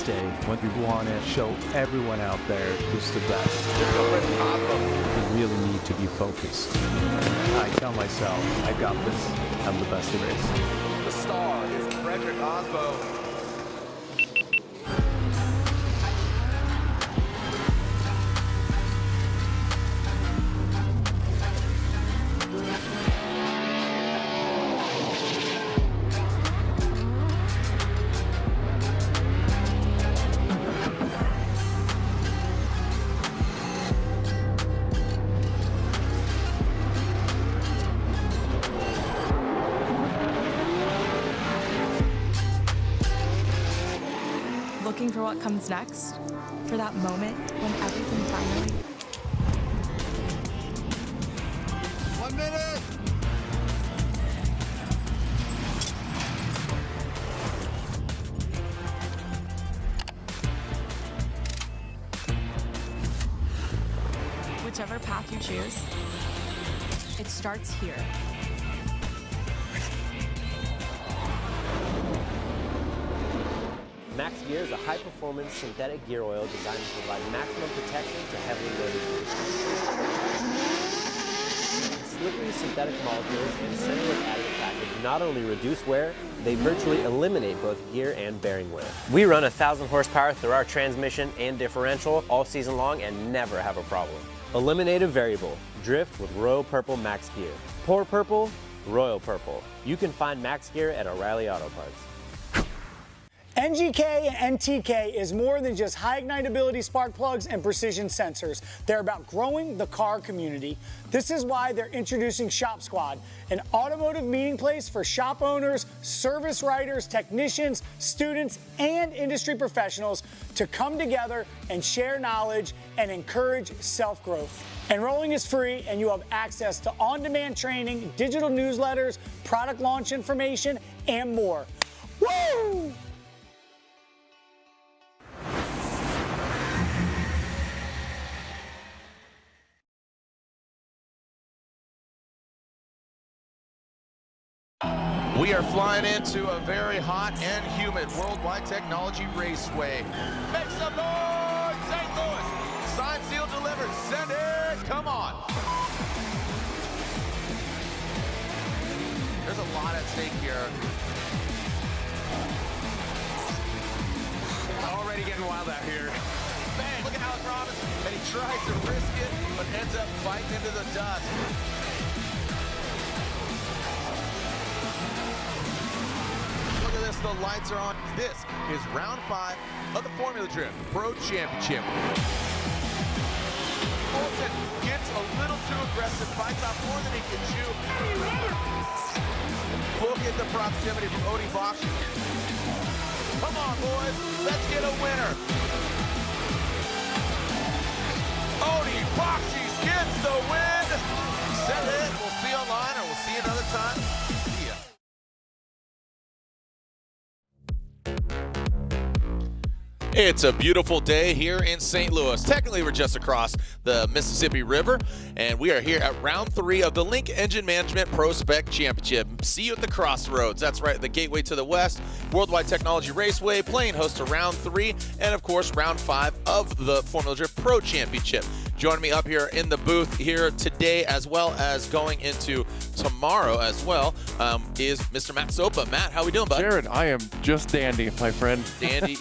this day when we want to show everyone out there who's the best. We really need to be focused. I tell myself, I got this, I'm the best there is. The star is Frederick Osbo. Looking for what comes next, for that moment when everything finally... 1 minute! Whichever path you choose, it starts here. Max Gear is a high-performance synthetic gear oil designed to provide maximum protection to heavily loaded vehicles. Slippery synthetic molecules and cellulose additive package not only reduce wear, they virtually eliminate both gear and bearing wear. We run 1,000 horsepower through our transmission and differential all season long and never have a problem. Eliminate a variable. Drift with Royal Purple Max Gear. Pour purple, Royal Purple. You can find Max Gear at O'Reilly Auto Parts. NGK and NTK is more than just high ignitability spark plugs and precision sensors. They're about growing the car community. This is why they're introducing Shop Squad, an automotive meeting place for shop owners, service writers, technicians, students, and industry professionals to come together and share knowledge and encourage self-growth. Enrolling is free, and you have access to on-demand training, digital newsletters, product launch information, and more. Woo! We are flying into a very hot and humid Worldwide Technology Raceway. Make some noise, St. Louis. Signed, sealed, delivered. Send it. Come on. There's a lot at stake here. Already getting wild out here. Bang, look at Alex Robinson. And he tries to risk it, but ends up fighting into the dust. The lights are on. This is round 5 of the Formula Drift Pro Championship. Olsen gets a little too aggressive, fights off more than he can chew. Look at the proximity from Odie Bakshi. Come on, boys, let's get a winner. Odie Bakshi gets the win. Send it. We'll see you online, or we'll see you another time. See ya. It's a beautiful day here in St. Louis. Technically, we're just across the Mississippi River, and we are here at round 3 of the Link Engine Management ProSpec Championship. See you at the crossroads. That's right, the gateway to the west, Worldwide Technology Raceway, playing host to round 3, and of course, round 5 of the Formula Drift Pro Championship. Joining me up here in the booth here today, as well as going into tomorrow as well, is Mr. Matt Sopa. Matt, how we doing, bud? Jared, I am just dandy, my friend. Dandy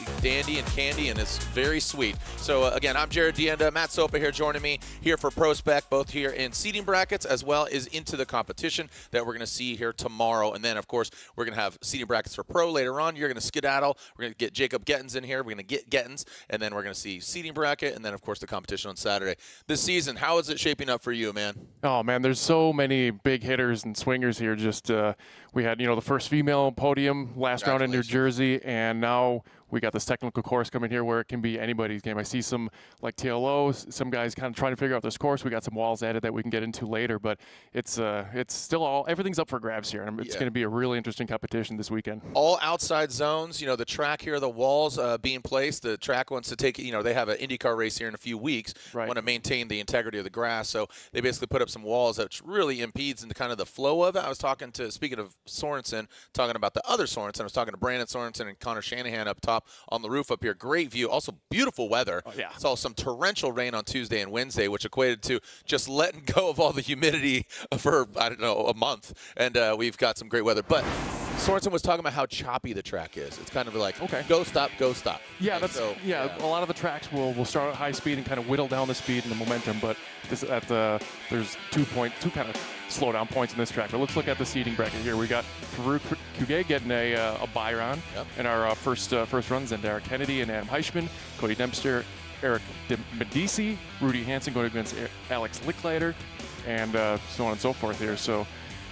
and candy, and it's very sweet. So again, I'm Jared Dienda. Matt Sopa here joining me here for ProSpec, both here in seating brackets as well as into the competition that we're going to see here tomorrow. And then, of course, we're going to have seating brackets for Pro later on. You're going to skedaddle. We're going to get Jacob Gettens in here. We're going to get Gettens, and then we're going to see seating bracket, and then, of course, the competition on Saturday. This season, how is it shaping up for you, man? Oh, man, there's so many big hitters and swingers here. Just we had, the first female podium last round in New Jersey, and now we got this technical course coming here where it can be anybody's game. I see some like TLOs, some guys kind of trying to figure out this course. We got some walls added that we can get into later, but it's still everything's up for grabs here, and it's going to be a really interesting competition this weekend. All outside zones, the track here, the walls being placed. The track wants to take, they have an IndyCar race here in a few weeks. Right. Want to maintain the integrity of the grass, so they basically put up some walls that really impedes into kind of the flow of it. I was speaking of Sorensen, talking about the other Sorensen. I was talking to Brandon Sorensen and Connor Shanahan up top. top on the roof up here. Great view. Also beautiful weather. Oh, yeah. Saw some torrential rain on Tuesday and Wednesday, which equated to just letting go of all the humidity for, I don't know, a month. And we've got some great weather. But Sorensen was talking about how choppy the track is. It's kind of like, okay, go, stop, go, stop. Yeah, and that's so, yeah. A lot of the tracks will start at high speed and kind of whittle down the speed and the momentum. But this there's two kind of slow down points in this track. But let's look at the seating bracket here. We got Farouk Kuge getting a Byron in our first runs, and Derek Kennedy and Adam Heishman, Cody Dempster, Eric Medici, Rudy Hansen going against Alex Licklider, and so on and so forth here. So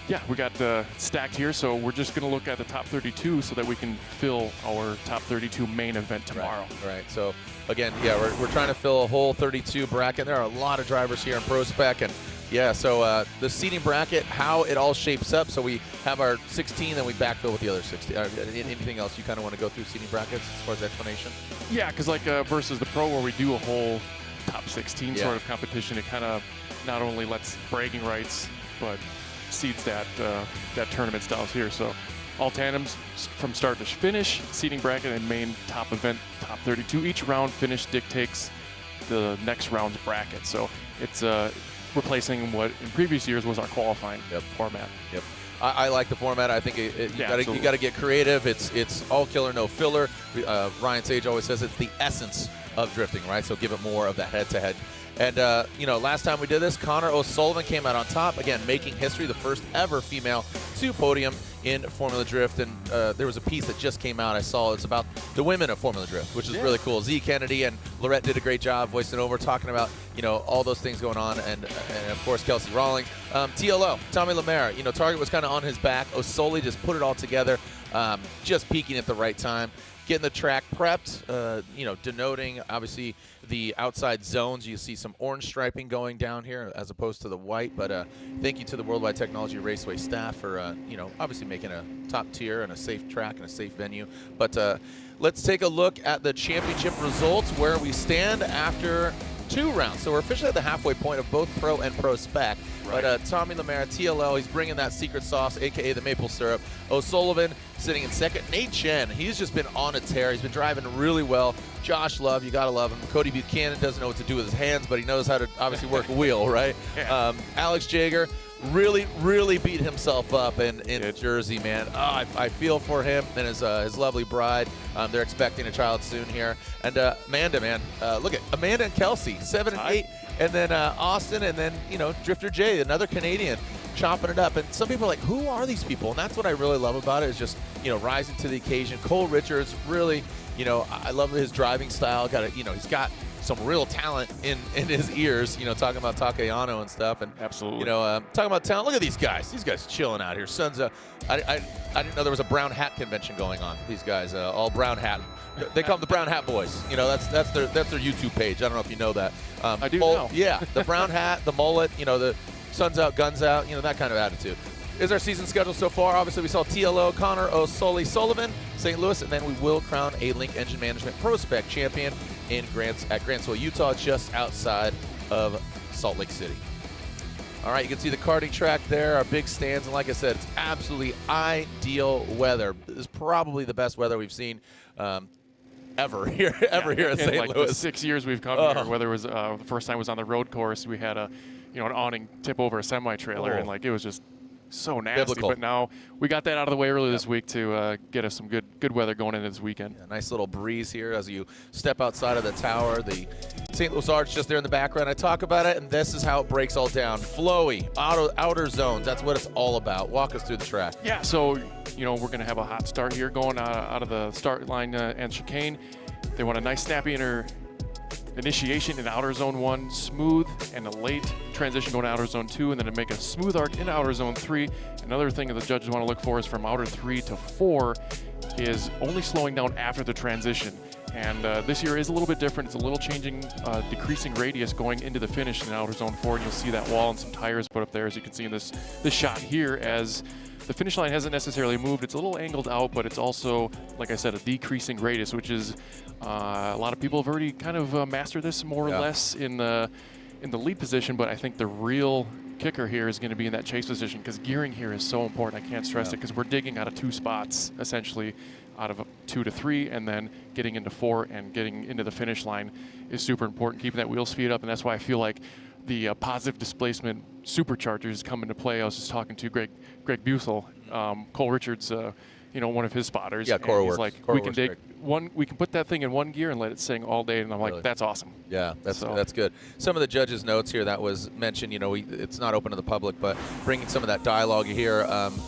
yeah, we got stacked here. So we're just going to look at the top 32 so that we can fill our top 32 main event tomorrow. Right. So again, yeah, we're trying to fill a whole 32 bracket. There are a lot of drivers here in ProSpec, and yeah, so the seating bracket, how it all shapes up. So we have our 16, then we backfill with the other 16. Anything else you kind of want to go through seating brackets as far as explanation? Yeah, because like versus the pro where we do a whole top 16 sort of competition, it kind of not only lets bragging rights, but seeds that tournament styles here. So all tandems from start to finish, seating bracket and main top event, top 32. Each round finish dictates the next round's bracket. So it's replacing what in previous years was our qualifying format. Yep. I like the format. I think you got to get creative. It's all killer, no filler. Ryan Sage always says it's the essence of drifting, right? So give it more of that head-to-head. And, last time we did this, Connor O'Sullivan came out on top, again, making history, the first ever female to podium in Formula Drift. And there was a piece that just came out I saw. It's about the women of Formula Drift, which is really cool. Z Kennedy and Lorette did a great job voicing over, talking about, all those things going on. And of course, Kelsey Rawlings. TLO, Tommy Lemaire, Target was kind of on his back. O'Sully just put it all together, just peaking at the right time. Getting the track prepped, denoting obviously the outside zones. You see some orange striping going down here as opposed to the white. But thank you to the Worldwide Technology Raceway staff for, obviously making a top tier and a safe track and a safe venue. But let's take a look at the championship results, where we stand after 2 rounds. So we're officially at the halfway point of both Pro and Pro Spec. Right. But Tommy Lemaire, TLO, he's bringing that secret sauce, a.k.a. the maple syrup. O'Sullivan sitting in second. Nate Chen, he's just been on a tear. He's been driving really well. Josh Love, you got to love him. Cody Buchanan doesn't know what to do with his hands, but he knows how to obviously work a wheel, right? Yeah. Alex Jagger really beat himself up in Jersey, man. Oh, I feel for him and his lovely bride. They're expecting a child soon here. And Amanda, man, look at Amanda and Kelsey, 7 and 8. And then Austin, and then, Drifter J, another Canadian, chopping it up. And some people are like, who are these people? And that's what I really love about it, is just, rising to the occasion. Cole Richards, really, I love his driving style. He's got some real talent in his ears, talking about Takayano and stuff. And absolutely, talking about talent. Look at these guys. These guys chilling out here. Sons of, I didn't know there was a brown hat convention going on. These guys, all brown hat. They call them the Brown Hat Boys. That's their YouTube page. I don't know if you know that. I do know. Yeah, the brown hat, the mullet, the sun's out, guns out, that kind of attitude. Is our season schedule so far? Obviously, we saw TLO, Connor O'Sullivan, St. Louis, and then we will crown a Link Engine Management ProSpec champion at Grantsville, Utah, just outside of Salt Lake City. All right, you can see the karting track there, our big stands, and like I said, it's absolutely ideal weather. This is probably the best weather we've seen ever here at St. Like Louis. The 6 years we've come here, whether it was the first time was on the road course, we had an awning tip over a semi-trailer, and it was just so nasty. Biblical. But now we got that out of the way early this week to get us some good weather going into this weekend. Yeah, nice little breeze here as you step outside of the tower. The St. Louis Arch just there in the background. I talk about it, and this is how it breaks all down. Flowy, outer zones. That's what it's all about. Walk us through the track. Yeah, so we're going to have a hot start here going out of the start line and chicane. They want a nice snappy initiation in outer zone 1, smooth, and a late transition going to outer zone 2, and then to make a smooth arc in outer zone 3. Another thing that the judges want to look for is from outer 3 to 4 is only slowing down after the transition. And this year is a little bit different. It's a little changing, decreasing radius going into the finish in outer zone 4, and you'll see that wall and some tires put up there, as you can see in this shot here, as the finish line hasn't necessarily moved. It's a little angled out, but it's also, like I said, a decreasing radius, which is a lot of people have already kind of mastered this more or less in the lead position. But I think the real kicker here is going to be in that chase position, because gearing here is so important. I can't stress it, because we're digging out of 2 spots, essentially, out of 2 to 3, and then getting into 4 and getting into the finish line is super important, keeping that wheel speed up, and that's why I feel like the positive displacement superchargers come into play. I was just talking to Greg Busel, Cole Richards, one of his spotters. Yeah, Cora he's works. like, Cora we can works dig great. we can put that thing in 1 gear and let it sing all day, and I'm Really? like, that's awesome. Yeah, that's good. Some of the judges' notes here that was mentioned, it's not open to the public, but bringing some of that dialogue here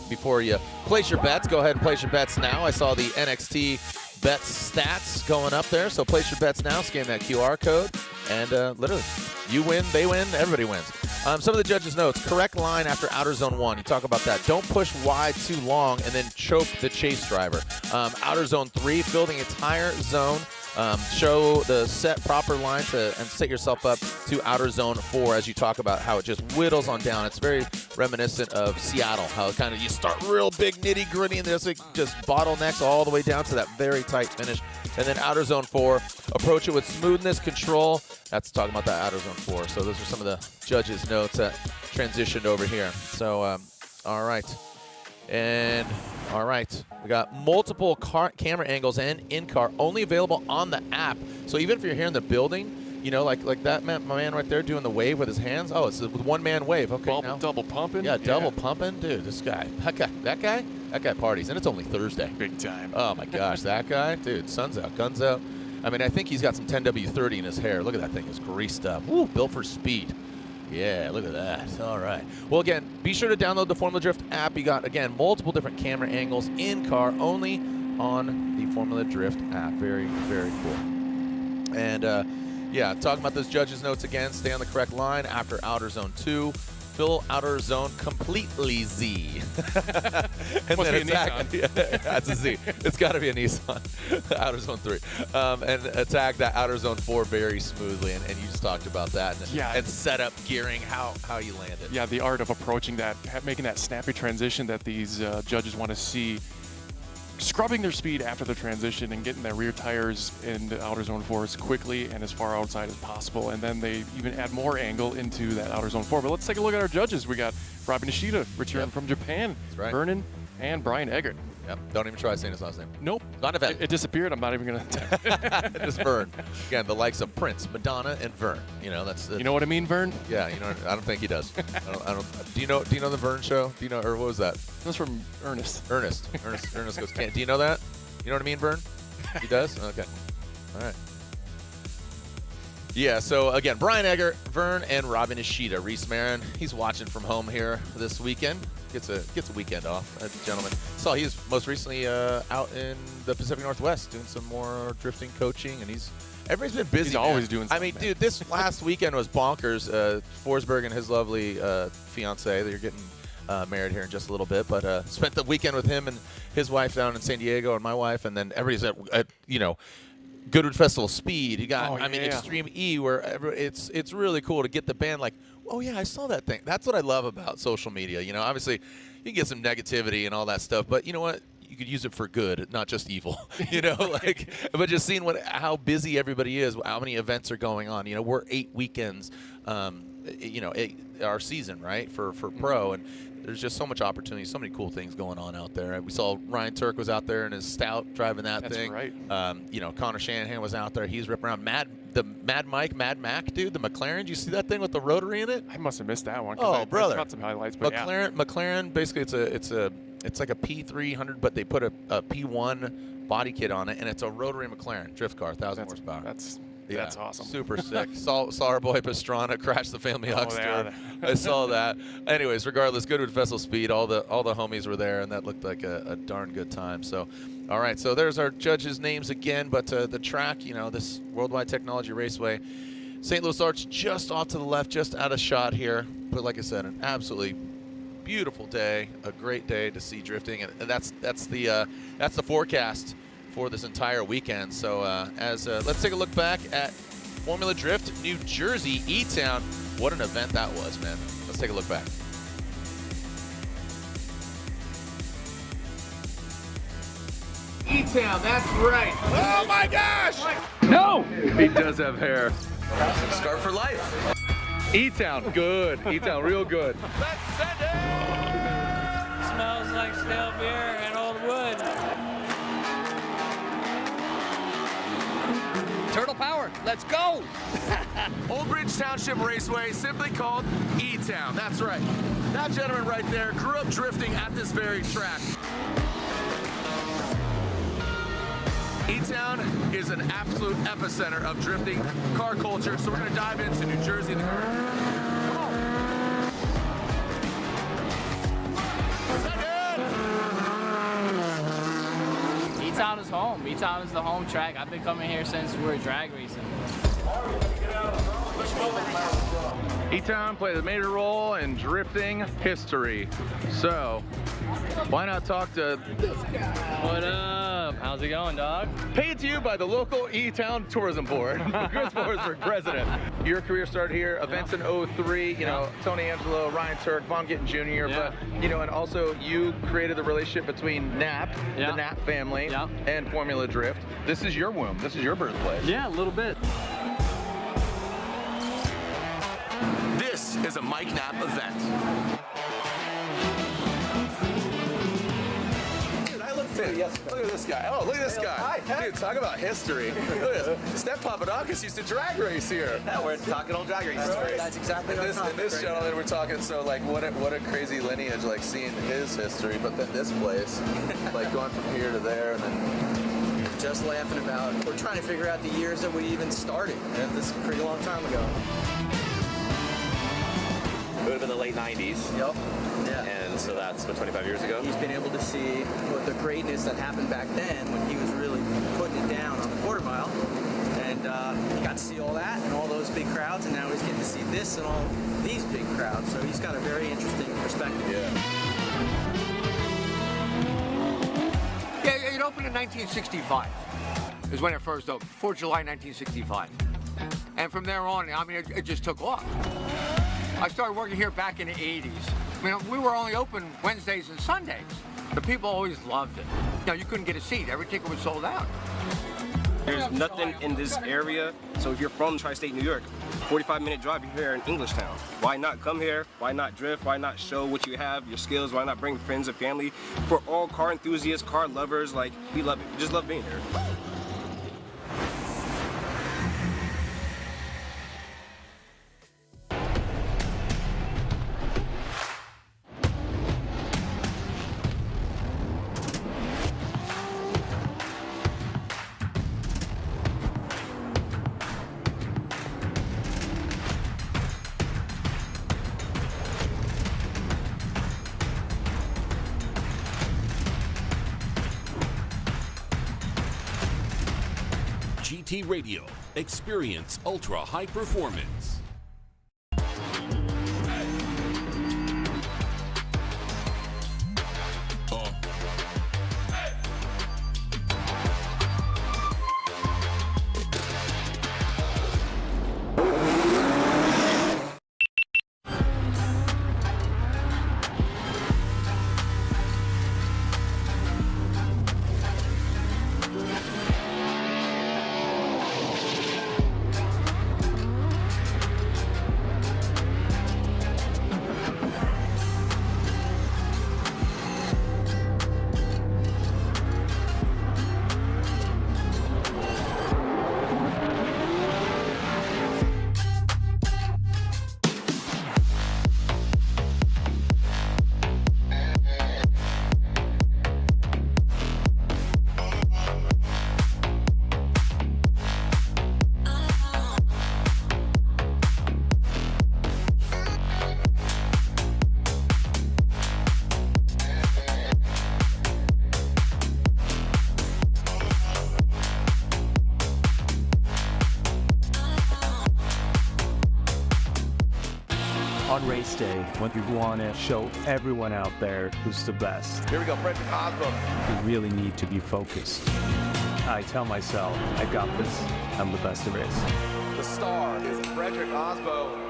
before you place your bets. Go ahead and place your bets now. I saw the NXT bets stats going up there, so place your bets now. Scan that QR code, and literally, you win, they win, everybody wins. Some of the judges' notes: correct line after outer zone 1. You talk about that. Don't push wide too long and then choke the chase driver. Outer zone 3, fill the entire zone. Show the set proper line and set yourself up to outer zone 4 as you talk about how it just whittles on down. It's very reminiscent of Seattle, how it kind of you start real big nitty gritty and there's just bottlenecks all the way down to that very tight finish. And then outer zone 4, approach it with smoothness, control. That's talking about that outer zone 4. So those are some of the judges' notes that transitioned over here. So, all right. And all right, we got multiple camera angles and in-car only available on the app. So even if you're here in the building, like that man, my man right there doing the wave with his hands. Oh, it's a one-man wave. Okay, now. Double pumping. Yeah, double pumping, dude. This guy, that guy parties, and it's only Thursday. Big time. Oh my gosh, that guy, dude. Sun's out, guns out. I mean, I think he's got some 10W30 in his hair. Look at that thing; it's greased up. Woo, built for speed. Yeah, look at that. All right. Well, again, be sure to download the Formula Drift app. You got, again, multiple different camera angles in car only on the Formula Drift app. Very, very cool. And, yeah, talking about those judges' notes again. Stay on the correct line after outer zone 2. Fill outer zone completely Z. And Must then be a attack. Nissan. Yeah, that's a Z. It's got to be a Nissan. Outer zone 3. And attack that outer zone 4 very smoothly. And you just talked about that. And set up gearing, how you land it. Yeah, the art of approaching that, making that snappy transition that these judges want to see. Scrubbing their speed after the transition and getting their rear tires into outer zone 4 as quickly and as far outside as possible. And then they even add more angle into that outer zone 4. But let's take a look at our judges. We got Robin Nishida returning from Japan, That's right. Vernon, and Brian Eggert. Yep. Don't even try saying his last name. Nope. Not event. It disappeared. I'm not even going to. Just Vern. Again, the likes of Prince, Madonna, and Vern. That's You know what I mean, Vern? Yeah, I don't think he does. I don't. Do you know the Vern show? Do you know, or what was that? That's from Ernest. Ernest goes. Do you know that? You know what I mean, Vern? He does. Okay. All right. Yeah, so again, Brian Egger, Vern, and Robin Ishida. Reese Marin, he's watching from home here this weekend. Gets a weekend off, gentleman. Saw he was most recently out in the Pacific Northwest doing some more drifting coaching, and everybody's been busy. He's always doing something. I mean, dude, this last weekend was bonkers. Forsberg and his lovely fiance, they're getting married here in just a little bit, but spent the weekend with him and his wife down in San Diego, and my wife, and then everybody's at Goodwood Festival Speed. You got, Extreme E, where it's really cool to get the band like, oh yeah, I saw that thing. That's what I love about social media. Obviously, you can get some negativity and all that stuff, but you know what? You could use it for good, not just evil. But just seeing how busy everybody is, how many events are going on. We're 8 weekends. Our season, right, for pro, and there's just so much opportunity, so many cool things going on out there. We saw Ryan Turk was out there in his Stout driving that thing. That's right. Connor Shanahan was out there. He's ripping around. Mad Mac, dude, the McLaren. Did you see that thing with the rotary in it? I must have missed that one. Oh, brother. I caught some highlights, but McLaren, basically it's like a P300, but they put a P1 body kit on it, and it's a rotary McLaren drift car, 1,000 horsepower. That's awesome. Super sick. saw our boy Pastrana crash the family Huckster. Yeah. I saw that. Anyways, regardless, Goodwood Festival Speed. All the homies were there, and that looked like a darn good time. So, all right. So there's our judges' names again. But the track, this Worldwide Technology Raceway, St. Louis Arch, just off to the left, just out of shot here. But like I said, an absolutely beautiful day, a great day to see drifting, and that's the forecast for this entire weekend. So let's take a look back at Formula Drift New Jersey E-Town. What an event that was, man. Let's take a look back. E-Town, that's right. Oh my gosh! No! He does have hair. Scar for life. E-Town, good. E-Town, real good. Let's send it! Smells like stale beer and old wood. Turtle Power, let's go! Old Bridge Township Raceway, simply called E-Town. That's right. That gentleman right there grew up drifting at this very track. E-Town is an absolute epicenter of drifting car culture, so we're going to dive into New Jersey. Come on. E-Town is home. E-Town is the home track. I've been coming here since we were drag racing. E-Town plays a major role in drifting history. So, why not talk to this guy? What up? How's it going, dog? Paid to you by the local E-Town Tourism Board. Chris Forsberg, president. Your career started here, events in 03, you know, Tony Angelo, Ryan Turk, Von Gittin Jr., but, you know, and also you created the relationship between Nap, the Nap family, and Formula Drift. This is your womb. This is your birthplace. Yeah, a little bit. This is a Mike Knapp event. Dude, I look fit. Yes. Look at this guy. Oh, look at this guy. Dude, talk about history. Look at this. Steph Papadakis used to drag race here. Yeah, we're talking old drag race history. That's exactly what I'm talking about. This gentleman, we're talking, so like, what a crazy lineage, like seeing his history, but then this place, like going from here to there, and then just laughing about, we're trying to figure out the years that we even started, and this is a pretty long time ago. It would have been the late 90s. Yep. Yeah. And so that's, what, 25 years ago? He's been able to see what the greatness that happened back then when he was really putting it down on the quarter mile. And he got to see all that and all those big crowds, and now he's getting to see this and all these big crowds. So he's got a very interesting perspective. Yeah, it opened in 1965. Is when it first opened, 4th July 1965. And from there on, I mean, it just took off. I started working here back in the 80s. I mean, we were only open Wednesdays and Sundays. The people always loved it. You know, you couldn't get a seat. Every ticket was sold out. There's nothing in this area, so if you're from Tri-State New York, 45-minute drive, you're here in Englishtown. Why not come here? Why not drift? Why not show what you have, your skills? Why not bring friends and family? For all car enthusiasts, car lovers, like, we love it. We just love being here. GT Radio. Experience ultra high performance. On race day, when you want to show everyone out there who's the best, here we go, Frederick Osborne. You really need to be focused. I tell myself, I got this. I'm the best there is. The star is Frederick Osborne.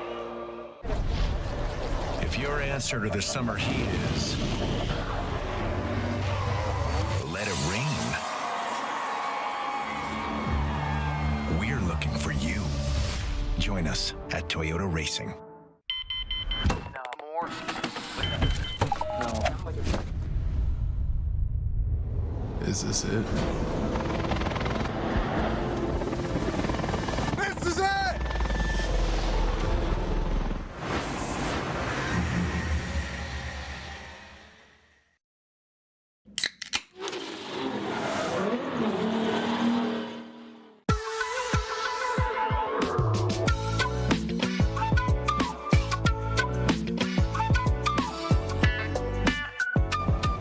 If your answer to the summer heat is let it rain, we're looking for you. Join us at Toyota Racing. Is this it? This is it!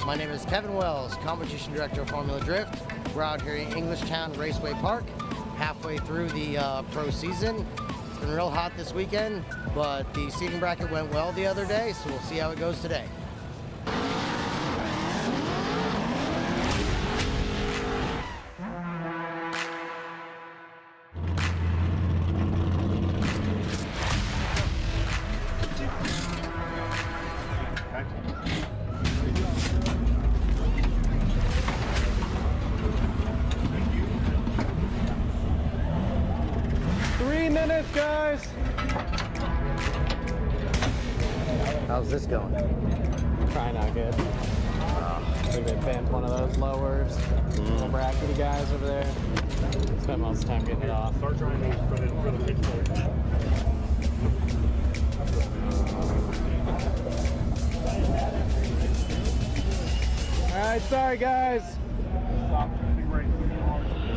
My name is Kevin Wells, Competition Director of Formula Drift. We're out here in Englishtown Raceway Park, halfway through the pro season. It's been real hot this weekend, but the seating bracket went well the other day, so we'll see how it goes today. Guys, how's this going? Probably not good. We've been banned one of those lowers. The brackety guys over there. Spent most of the time getting it off. Start trying these for the pit floor. All right, sorry guys.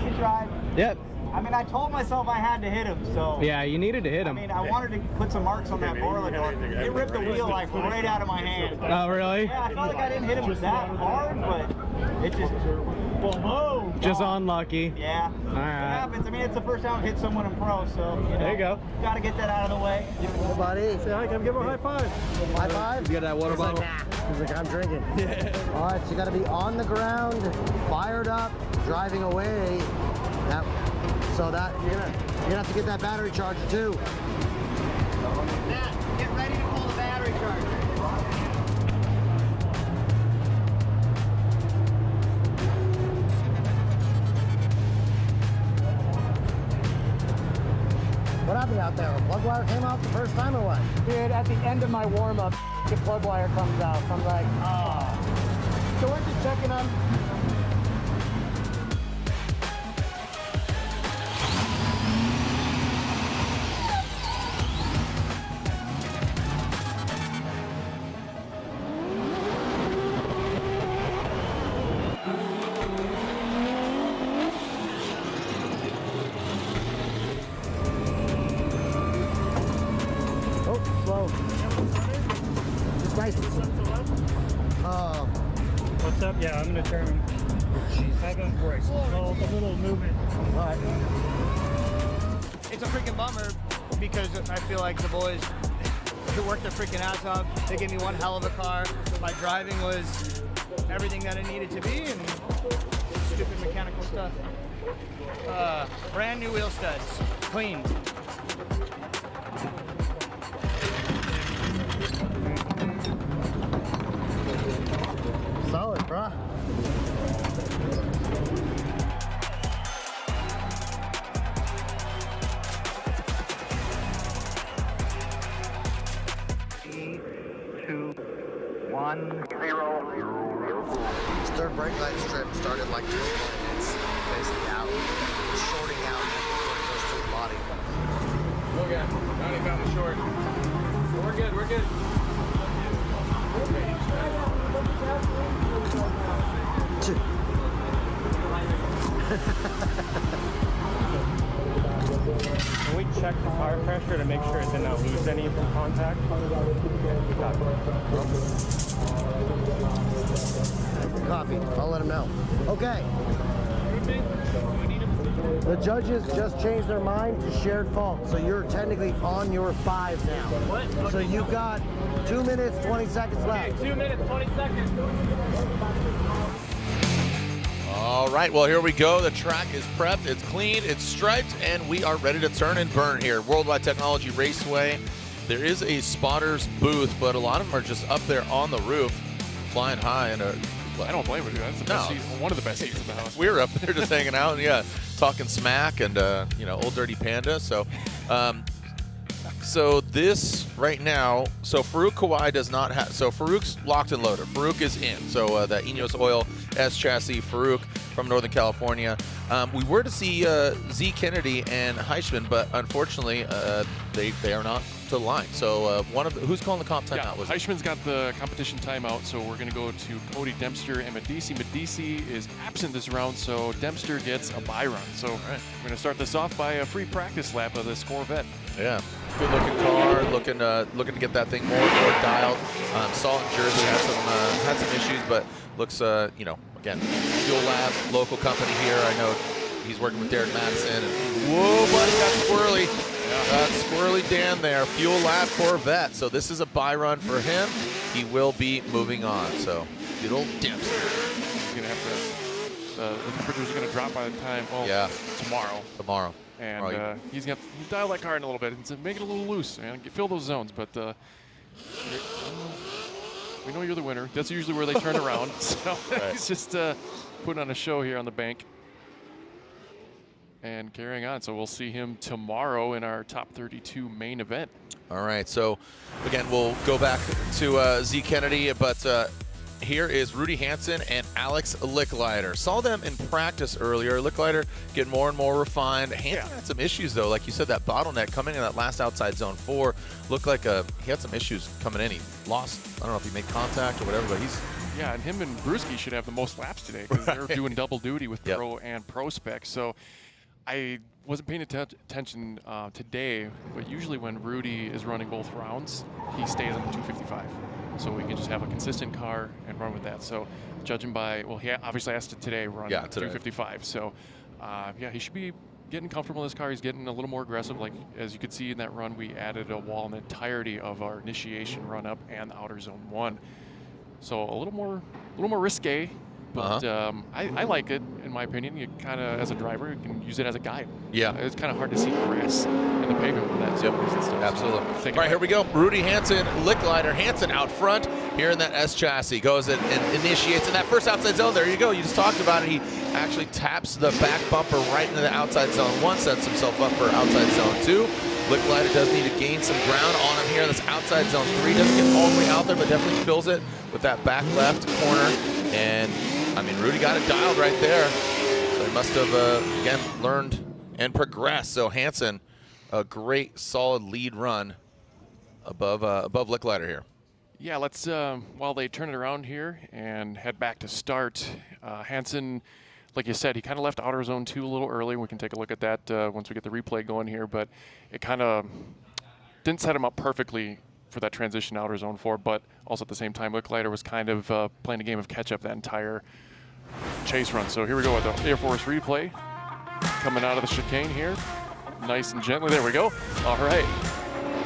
You tried. Yep. I mean, I told myself I had to hit him, so... Yeah, you needed to hit him. I mean, I wanted to put some marks on that boiler door. It ripped the wheel, like, right out of my hand. Oh, really? Yeah, I felt like I didn't hit him that hard, but it just... Whoa! Just unlucky. Yeah. All right. It happens. I mean, it's the first time I've hit someone in pro, so, you know. There you go. Got to get that out of the way. Hey, buddy. Say hi, come give him a high five. High five? You got that water bottle? He's like, I'm drinking. All right, so you got to be on the ground, fired up, driving away. So that you're gonna have to get that battery charger too. Matt, get ready to pull the battery charger. What happened out there? A plug wire came out the first time or what? Dude, at the end of my warm-up, the plug wire comes out. So I'm like, oh. So we're just checking on. What's up? Yeah, I'm gonna turn. Second brakes. A little movement. But it's a freaking bummer because I feel like the boys worked their freaking ass off. They gave me one hell of a car. My driving was everything that it needed to be, and stupid mechanical stuff. Brand new wheel studs, clean. Solid, bruh. His third brake light strip started like 2 minutes, basically out, shorting out when it goes through the body. Okay, Johnny found the short. We're good, we're good. Can we check the tire pressure to make sure it did not lose any from contact? Copy. I'll let him know. Okay. The judges just changed their mind to shared fault, so you're technically on your 5 now. What? So you've got 2 minutes, 20 seconds left. 2 minutes, 20 seconds. All right, well, here we go. The track is prepped, it's clean, it's striped, and we are ready to turn and burn here. Worldwide Technology Raceway. There is a spotter's booth, but a lot of them are just up there on the roof, flying high. And I don't blame you. That's the best seat, one of the best seats in the house. We were up there just hanging out, and yeah, talking smack and, you know, old dirty panda. So So this right now, so Farouk Kawai does not have, so Farouk's locked and loaded. Farouk is in. So that Ineos Oil S chassis, Farouk from Northern California. We were to see Z Kennedy and Heishman, but unfortunately they are not to the line. So who's calling the comp timeout? Yeah, Heishman's got the competition timeout, so we're going to go to Cody Dempster and Medici. Medici is absent this round, so Dempster gets a bye run. So we're going to start this off by a free practice lap of this Corvette. Yeah, good looking car, looking to get that thing more dialed. Saw it in Jersey, had some issues, but looks you know, again, Fuel Lab, local company here. I know he's working with Derek Madison. And, whoa, buddy, got squirrely. Got squirrely Dan there. Fuel Lab Corvette. So this is a bye run for him. He will be moving on. So good old Dempster. He's gonna have to. The temperature's gonna drop by the time. Well, yeah, tomorrow. And he's gonna dial that car in a little bit and make it a little loose, man. Fill those zones, but we know you're the winner. That's usually where they turn around. So he's just putting on a show here on the bank and carrying on. So we'll see him tomorrow in our top 32 main event. All right. So again, we'll go back to Z Kennedy, but here is Rudy Hansen and Alex Licklider. Saw them in practice earlier. Licklider getting more and more refined. Hansen had some issues though, like you said, that bottleneck coming in that last outside zone 4 looked like he had some issues coming in. He lost, I don't know if he made contact or whatever, but he's. Yeah, and him and Brutsky should have the most laps today because they're doing double duty with Pro and ProSpec. So I wasn't paying attention today, but usually when Rudy is running both rounds, he stays on the 255. So we can just have a consistent car and run with that. So judging by, well, he obviously has to today run 255. So yeah, he should be getting comfortable in this car. He's getting a little more aggressive. Like as you could see in that run, we added a wall in the entirety of our initiation run up and the outer zone 1. So a little more risque. But I like it, in my opinion. You kind of, as a driver, you can use it as a guide. Yeah. It's kind of hard to see grass in the pavement with that. And stuff. Absolutely. So all right, here we go. Rudy Hansen, Licklider. Hansen out front here in that S chassis. Goes and initiates in that first outside zone. There you go. You just talked about it. He actually taps the back bumper right into the outside zone 1, sets himself up for outside zone 2. Licklider does need to gain some ground on him here in this outside zone 3. Doesn't get all the way out there, but definitely fills it with that back left corner. And I mean, Rudy got it dialed right there. So he must have, again, learned and progressed. So Hansen, a great, solid lead run above Licklider here. Yeah, let's, while they turn it around here and head back to start, Hansen, like you said, he kind of left outer zone 2 a little early. We can take a look at that once we get the replay going here, but it kind of didn't set him up perfectly for that transition outer zone 4, but also at the same time, Licklider was kind of playing a game of catch-up that entire chase run. So here we go with the Air Force replay. Coming out of the chicane here. Nice and gently. There we go. All right.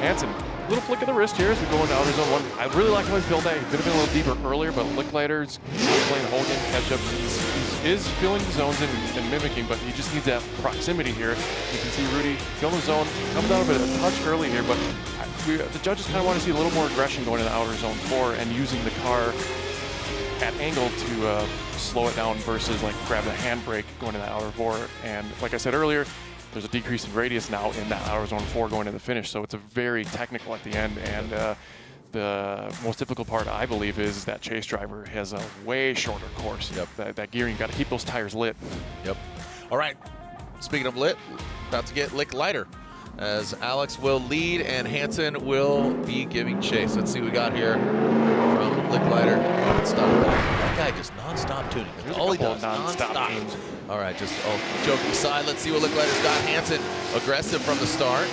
Hansen, little flick of the wrist here as we go into outer zone 1. I really like how he filled that. He could have been a little deeper earlier, but Licklider's playing the whole game catch-up. He is filling the zones and mimicking, but he just needs that proximity here. You can see Rudy filling the zone, comes out of it a touch early here, but the judges kind of want to see a little more aggression going into outer zone 4 and using the car at angle to slow it down versus like grab the handbrake going into the outer 4. And like I said earlier, there's a decrease in radius now in that outer zone 4 going to the finish. So it's a very technical at the end. And the most difficult part, I believe, is that chase driver has a way shorter course. Yep. That gearing, you got to keep those tires lit. Yep. All right. Speaking of lit, about to get Licklider, as Alex will lead and Hansen will be giving chase. Let's see what we got here from Licklider. That guy just non-stop tuning. That's all he does, non-stop. All right, just joking aside, let's see what Licklider's got. Hansen aggressive from the start.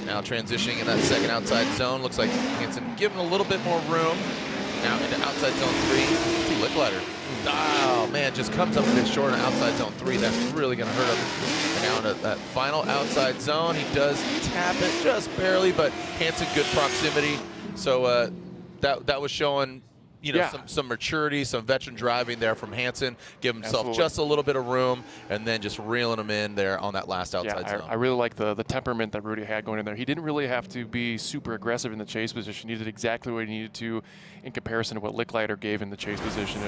Now transitioning in that second outside zone. Looks like Hansen giving a little bit more room. Now into outside zone 3. See Licklider. Oh man, just comes up a bit short on outside zone 3. That's really going to hurt him. And now into that final outside zone, he does tap it just barely, but Hansen good proximity. So that was showing, you know, some maturity, some veteran driving there from Hansen. Give himself just a little bit of room, and then just reeling him in there on that last outside zone. I really like the temperament that Rudy had going in there. He didn't really have to be super aggressive in the chase position. He did exactly what he needed to in comparison to what Licklider gave in the chase position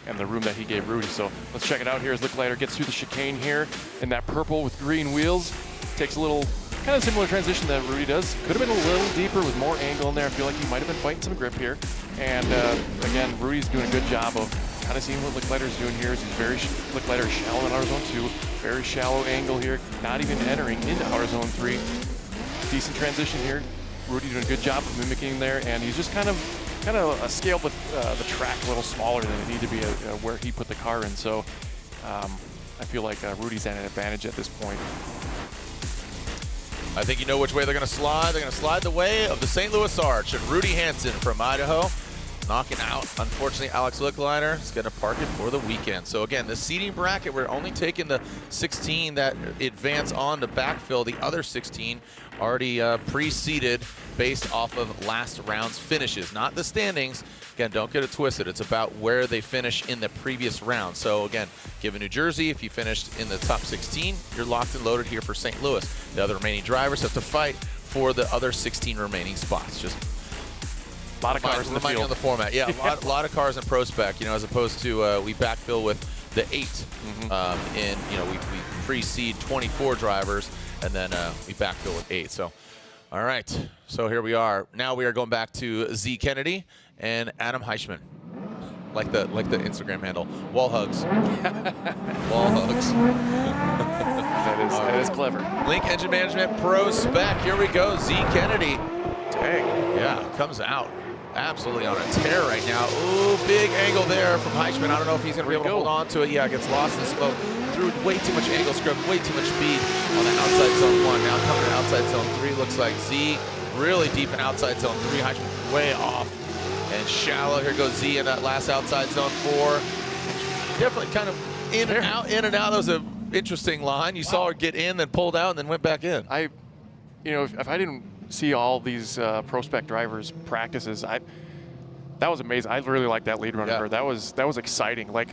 and the room that he gave Rudy. So let's check it out here as Licklider gets through the chicane here in that purple with green wheels. Takes a little kind of similar transition that Rudy does. Could have been a little deeper with more angle in there. I feel like he might have been fighting some grip here. And again, Rudy's doing a good job of kind of seeing what Licklider's doing here. He's very Licklider shallow in outer zone 2, very shallow angle here, not even entering into outer zone 3. Decent transition here. Rudy doing a good job of mimicking there, and he's just kind of scaled with the track a little smaller than it needed to be where he put the car in. So I feel like Rudy's at an advantage at this point. I think you know which way they're going to slide. They're going to slide the way of the St. Louis Arch, and Rudy Hansen from Idaho knocking out, unfortunately, Alex Licklider is going to park it for the weekend. So again, the seeding bracket, we're only taking the 16 that advance on to backfill. The other 16 already pre-seeded based off of last round's finishes, not the standings. Again, don't get it twisted. It's about where they finish in the previous round. So again, given New Jersey, if you finished in the top 16, you're locked and loaded here for St. Louis. The other remaining drivers have to fight for the other 16 remaining spots. Just a lot of cars in the field. On the format. Yeah, a lot of cars in PROSPEC, you know, as opposed to we backfill with the 8. And, you know, we pre-seed 24 drivers, and then we backfill with 8. So, all right. So here we are. Now we are going back to Z Kennedy and Adam Heishman. Like the Instagram handle. Wall hugs. Wall hugs. That is clever. Link Engine Management PROSPEC. Here we go. Z Kennedy. Dang. Yeah, comes out. Absolutely on a tear right now. Ooh, big angle there from Heishman. I don't know if he's going to be able to hold on to it. Yeah, gets lost in the smoke. Threw way too much angle script, way too much speed on the outside zone 1. Now coming to outside zone 3. Looks like Z really deep in outside zone 3. Heishman way off and shallow. Here goes Z in that last outside zone 4. Definitely kind of in and out, in and out. That was an interesting line. You saw her get in, then pulled out, and then went back in. You know, if I didn't see all these PROSPEC drivers practices, that was amazing. I really liked that lead run of her. That was exciting. Like,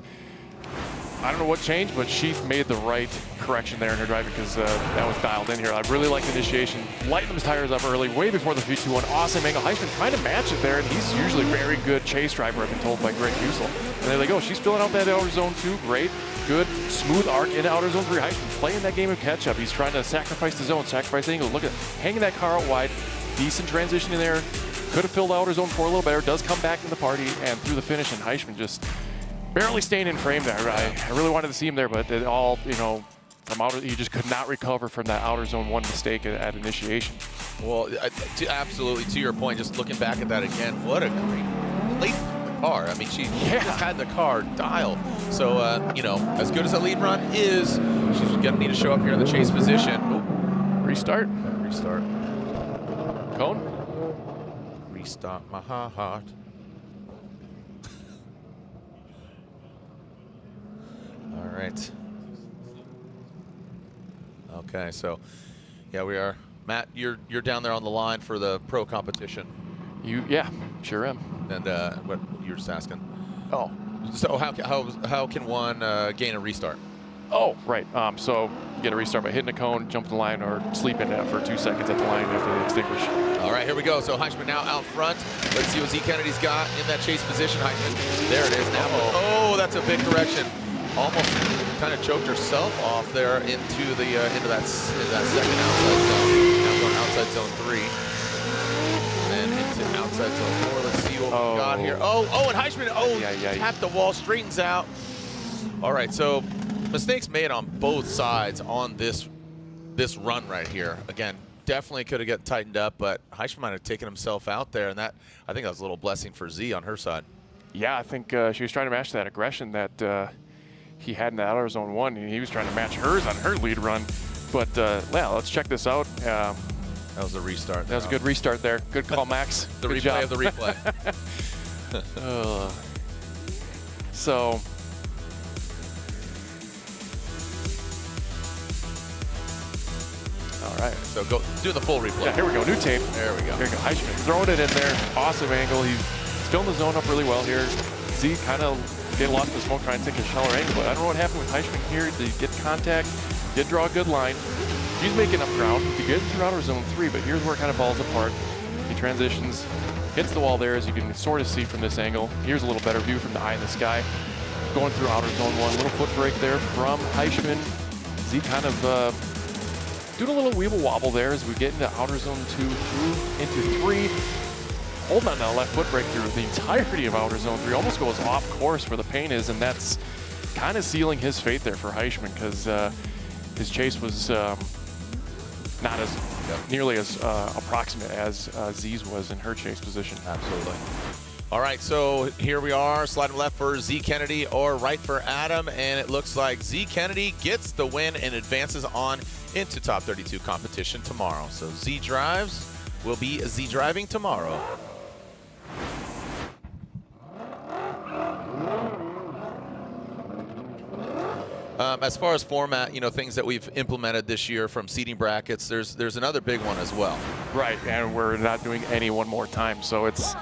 I don't know what changed, but she made the right correction there in her driving, because that was dialed in here. I really liked the initiation. Lighten those tires up early, way before the 3-2-1. Awesome angle. Heishman trying to match it there, and he's usually a very good chase driver, I've been told by Greg Husel. And there they go. She's filling out that outer zone 2. Great. Good, smooth arc into outer zone 3. Heishman playing that game of catch-up. He's trying to sacrifice the zone, sacrifice the angle. Look at hanging that car out wide. Decent transition in there. Could have filled outer zone 4 a little better. Does come back in the party and through the finish, and Heishman just barely staying in frame there. I really wanted to see him there, but it all, you know, from outer, he just could not recover from that outer zone 1 mistake at initiation. Well, absolutely, to your point, just looking back at that again, what a great late car. I mean, she just had the car dialed. So, you know, as good as that lead run is, she's going to need to show up here in the chase position. Ooh. Restart. Restart. Cone. Restart my heart. All right. Okay, so yeah, we are. Matt, you're down there on the line for the pro competition. Yeah, sure am. And what you were just asking? Oh, so how can one gain a restart? Oh, right. So you get a restart by hitting a cone, jumping the line, or sleeping for 2 seconds at the line after they extinguish. All right, here we go. So Heishman now out front. Let's see what Z Kennedy's got in that chase position. Heishman, there it is now. Oh, that's a big correction. Almost kind of choked herself off there into that second outside zone. Now going outside zone 3. And then into outside zone 4. Let's see what we got here. Oh, and Heishman, tapped the wall, straightens out. All right, so mistakes made on both sides on this run right here. Again, definitely could have got tightened up, but Heishman might have taken himself out there, and I think that was a little blessing for Z on her side. Yeah, I think she was trying to match that aggression that he had in that outer zone 1, and he was trying to match hers on her lead run. But yeah, let's check this out. That was a restart. That was a good restart there. Good call, Max. The good replay job. of the replay. So. All right, so go do the full replay. Yeah, here we go. New tape. There we go. Here we go. Heishman throwing it in there. Awesome angle. He's filling the zone up really well here. Z kind of get lost in the smoke trying to take a shallower angle, but I don't know what happened with Heishman here. Did get contact, did draw a good line. He's making up ground. He get through outer zone 3, but here's where it kind of falls apart. He transitions, hits the wall there, as you can sort of see from this angle. Here's a little better view from the eye in the sky. Going through outer zone 1, little foot brake there from Heishman. Z kind of doing a little weeble wobble there as we get into outer zone 2 through into 3. Holding on to that left foot brake through the entirety of outer zone 3. Almost goes off course where the paint is, and that's kind of sealing his fate there for Heishman, because his chase was not as nearly as approximate as Z's was in her chase position. Absolutely. All right, so here we are, sliding left for Z Kennedy or right for Adam, and it looks like Z Kennedy gets the win and advances on into top 32 competition tomorrow. So Z drives will be Z driving tomorrow. As far as format, things that we've implemented this year from seating brackets, there's another big one as well. Right, and we're not doing any one more time, so it's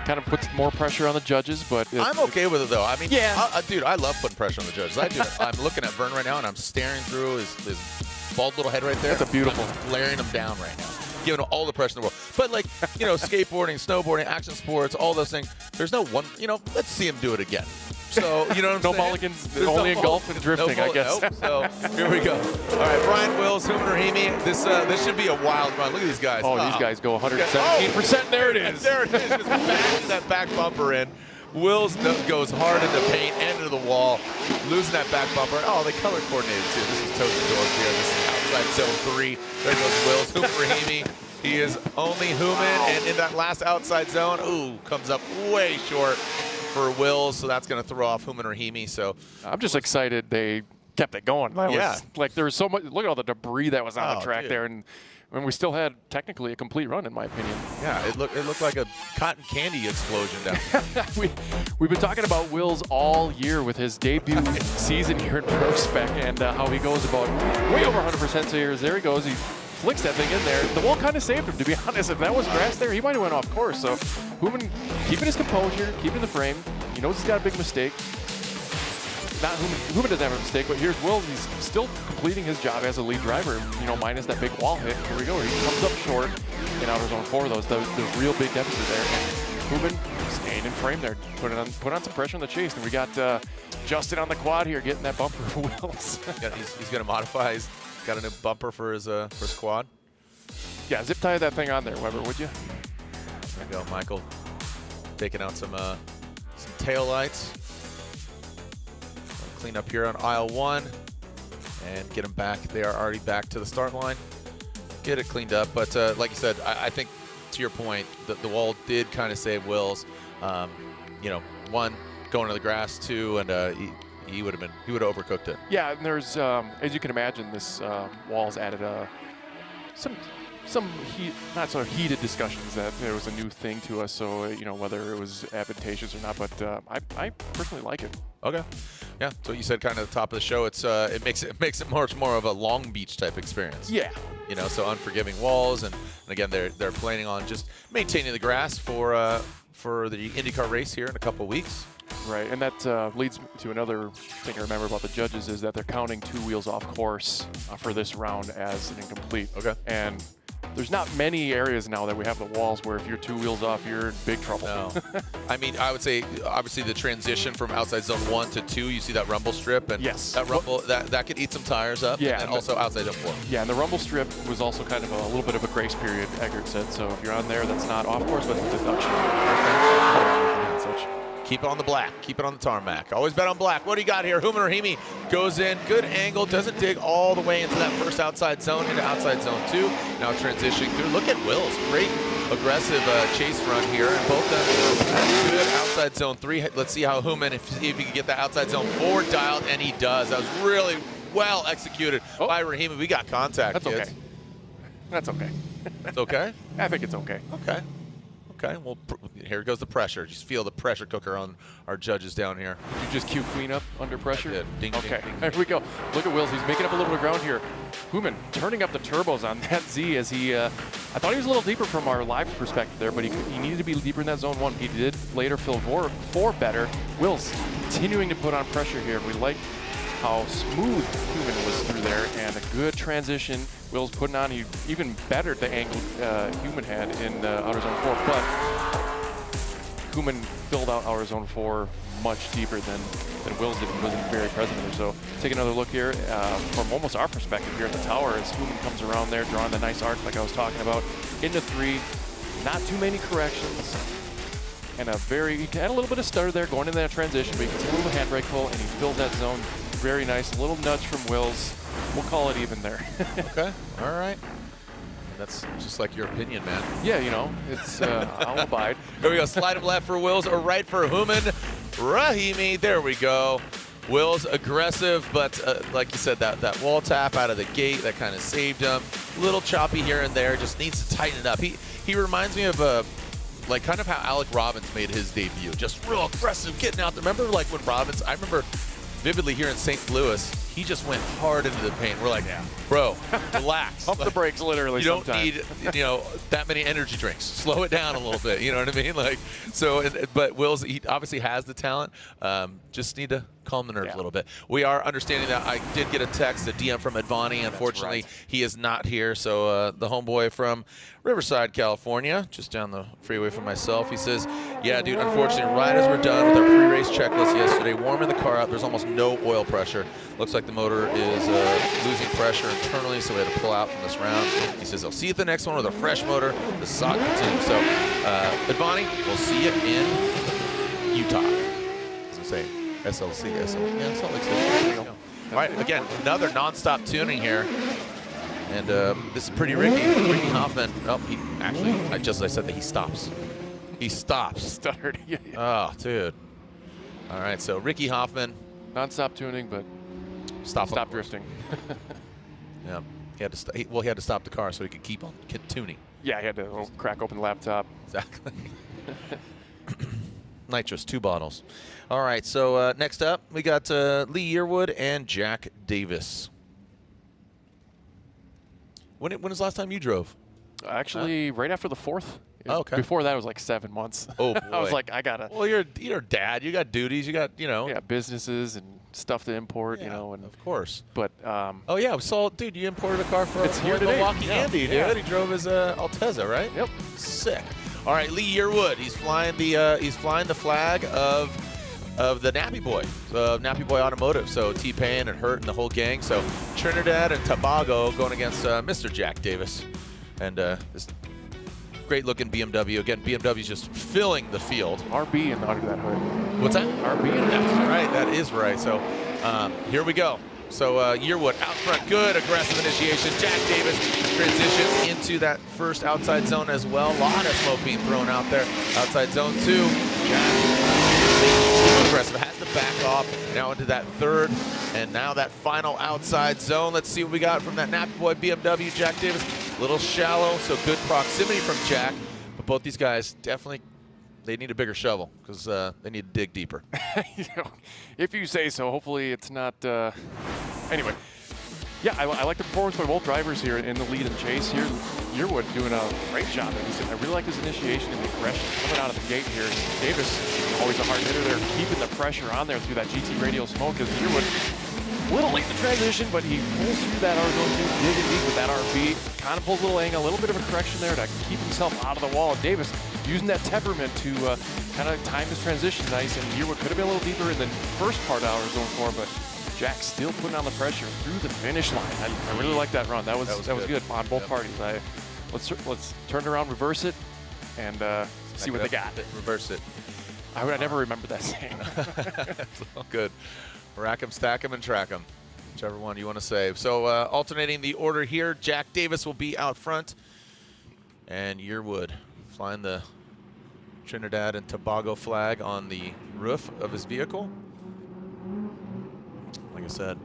kind of puts more pressure on the judges, but I'm okay with it though. I mean, yeah, dude, I love putting pressure on the judges. I do. I'm looking at Vern right now, and I'm staring through his bald little head right there. That's a beautiful. I'm glaring him down right now, giving him all the pressure in the world. But like, skateboarding, snowboarding, action sports, all those things. There's no one. Let's see him do it again. So, you know what I'm saying? No mulligans, only in golf and drifting, I guess. Nope. So, here we go. All right, Brian Wills, Human Rahimi. This should be a wild run. Look at these guys. Oh, these guys go 117%. There it is. There it is. Just bashing that back bumper in. Wills goes hard into paint and into the wall, losing that back bumper. Oh, they color coordinated, too. This is Toasted George here. This is outside zone 3. There goes Wills. Human Rahimi. He is only Human, and in that last outside zone, ooh, comes up way short for Wills, so that's going to throw off Human Rahimi. So I'm just excited they kept it going. Like there was so much. Look at all the debris that was on the track there, and we still had technically a complete run, in my opinion. Yeah, it looked like a cotton candy explosion down there. We've been talking about Wills all year with his debut season here in PROSPEC, and how he goes about way over 100%. So there he goes. He flicks that thing in there. The wall kind of saved him, to be honest. If that was grass there, he might have went off course. So Human keeping his composure, keeping the frame. He knows he's got a big mistake. Not Human doesn't have a mistake, but here's Wills. He's still completing his job as a lead driver, minus that big wall hit. Here we go. He comes up short in outer zone 4 of those. The real big deficit there. And Human staying in frame there, put on some pressure on the chase. And we got Justin on the quad here, getting that bumper for Wills. He's going to modify his. Got a new bumper for his quad. Yeah, zip tie that thing on there, Weber, would you? There you go, Michael. Taking out some tail lights. Clean up here on aisle 1 and get them back. They are already back to the start line. Get it cleaned up, but like you said, I think to your point, the wall did kind of save Wills. One, going to the grass, 2, and he would have overcooked it. Yeah, and there's as you can imagine, this wall's added some not so heated discussions that there was a new thing to us. So whether it was advantageous or not, but I personally like it. Okay, yeah. So you said kind of at the top of the show, it makes it much more of a Long Beach type experience. Yeah. So unforgiving walls, and again they're planning on just maintaining the grass for the IndyCar race here in a couple weeks. Right, and that leads to another thing I remember about the judges is that they're counting 2 wheels off course for this round as an incomplete. Okay. And there's not many areas now that we have the walls where if you're 2 wheels off, you're in big trouble. No. I mean, I would say obviously the transition from outside zone 1 to 2, you see that rumble strip, and yes, that rumble that could eat some tires up. Yeah, and also outside zone 4. Yeah, and the rumble strip was also kind of a little bit of a grace period, Eggert said. So if you're on there, that's not off course, but it's a deduction. And such. Keep it on the black. Keep it on the tarmac. Always bet on black. What do you got here? Human Rahimi goes in. Good angle. Doesn't dig all the way into that first outside zone, into outside zone 2. Now transitioning through. Look at Wills. Great aggressive chase run here. And both them good outside zone 3. Let's see how Human, if he can get that outside zone 4 dialed, and he does. That was really well executed by Rahimi. We got contact, That's kids. okay. That's okay. It's okay? I think it's okay. Okay. Okay, well, here goes the pressure. Just feel the pressure cooker on our judges down here. Did you just cue cleanup under pressure? I did. Ding, okay, ding, ding. There we go. Look at Wills. He's making up a little bit of ground here. Human turning up the turbos on that Z as he, I thought he was a little deeper from our live perspective there, but he needed to be deeper in that zone 1. He did later fill 4 better. Wills continuing to put on pressure here. We like how smooth Human was through there, and a good transition. Wills putting on, he even bettered the angle Human had in outer zone 4, but Human filled out our zone 4 much deeper than Wills did. He wasn't very present there. So take another look here from almost our perspective here at the tower as Human comes around there, drawing the nice arc like I was talking about. Into 3, not too many corrections. And he had a little bit of stutter there going into that transition, but you can see a little handbrake pull, and he filled that zone very nice. A little nudge from Wills. We'll call it even there. Okay, all right. That's just like your opinion, man. Yeah, you know, it's I'll abide. Here we go, slide of left for Wills, or right for Human. Rahimi, there we go. Wills aggressive, but like you said, that wall tap out of the gate, that kind of saved him. A little choppy here and there, just needs to tighten it up. He reminds me of like kind of how Alec Robbins made his debut. Just real aggressive, getting out there. Remember like when Robbins, I remember vividly here in St. Louis, he just went hard into the paint. We're like, bro, relax. Pump the brakes, literally. You don't need, that many energy drinks. Slow it down a little bit. You know what I mean? Like, so, but Wills, he obviously has the talent. Just need to calm the nerves a little bit. We are understanding that I did get a text, a DM from Advani. Unfortunately, he is not here. So the homeboy from Riverside, California, just down the freeway from myself, he says, yeah, dude, unfortunately, right as we're done with our pre-race checklist yesterday, warming the car up, there's almost no oil pressure. Looks like the motor is losing pressure internally, so we had to pull out from this round. He says, I'll see you at the next one with a fresh motor, the SOC continues. So, Advani, we'll see you in Utah. As I say, SLC, yeah, Salt Lake City. There you go. All right, again, another non-stop tuning here. And this is pretty Ricky. Ricky Hoffman, he actually, just as I said that, he stops. He stops. Stuttered. Oh, dude. All right, so Ricky Hoffman. Non-stop tuning, but stop drifting. Yeah, he had to. He had to stop the car so he could keep on tuning. Yeah, he had to crack open the laptop. Exactly. Nitrous, 2 bottles. All right, so next up we got Lee Yearwood and Jack Davis. When was the last time you drove? Actually, right after the 4th. Oh, okay. Before that, it was like 7 months. Oh, boy. I was like, I gotta. Well, you're a dad. You got duties. You got, Yeah, businesses and stuff to import, and of course. But oh yeah, we saw, dude, you imported a car for it's here today. Milwaukee Andy, dude. He drove his Altezza, right? Yep. Sick. All right, Lee Yearwood. He's flying the flag of the Nappy Boy, Nappy Boy Automotive. So T-Pain and Hurt and the whole gang. So Trinidad and Tobago going against Mr. Jack Davis, and this great-looking BMW. Again, BMW's just filling the field. RB and under that hood. What's that? RB and that's right. That is right. So here we go. So Yearwood out front, good aggressive initiation. Jack Davis transitions into that first outside zone as well. A lot of smoke being thrown out there. Outside zone 2. Jack, aggressive, has to back off. Now into that third, and now that final outside zone. Let's see what we got from that Nappy Boy BMW, Jack Davis. A little shallow, so good proximity from Jack. But both these guys definitely, they need a bigger shovel because they need to dig deeper. If you say so. Hopefully it's not. Anyway, yeah, I like the performance by both drivers here in the lead and chase here. Yearwood doing a great job. I really like his initiation and the aggression coming out of the gate here. Davis, always a hard hitter there, keeping the pressure on there through that GT radial smoke as Yearwood a little late in the transition, but he pulls through that R-zone 2, digging deep with that RB, kind of pulls a little angle, a little bit of a correction there to keep himself out of the wall. Davis using that temperament to kind of time his transition nice, and Yearwood could have been a little deeper in the first part of R-zone 4, but Jack still putting on the pressure through the finish line. I really like that run. That was good on both parties. Let's turn it around, reverse it, and see what they got. Reverse it. I never remember that saying. It's all good. Rack 'em, stack 'em, and track 'em. Whichever one you want to save. So alternating the order here, Jack Davis will be out front, and Yearwood flying the Trinidad and Tobago flag on the roof of his vehicle. Like I said,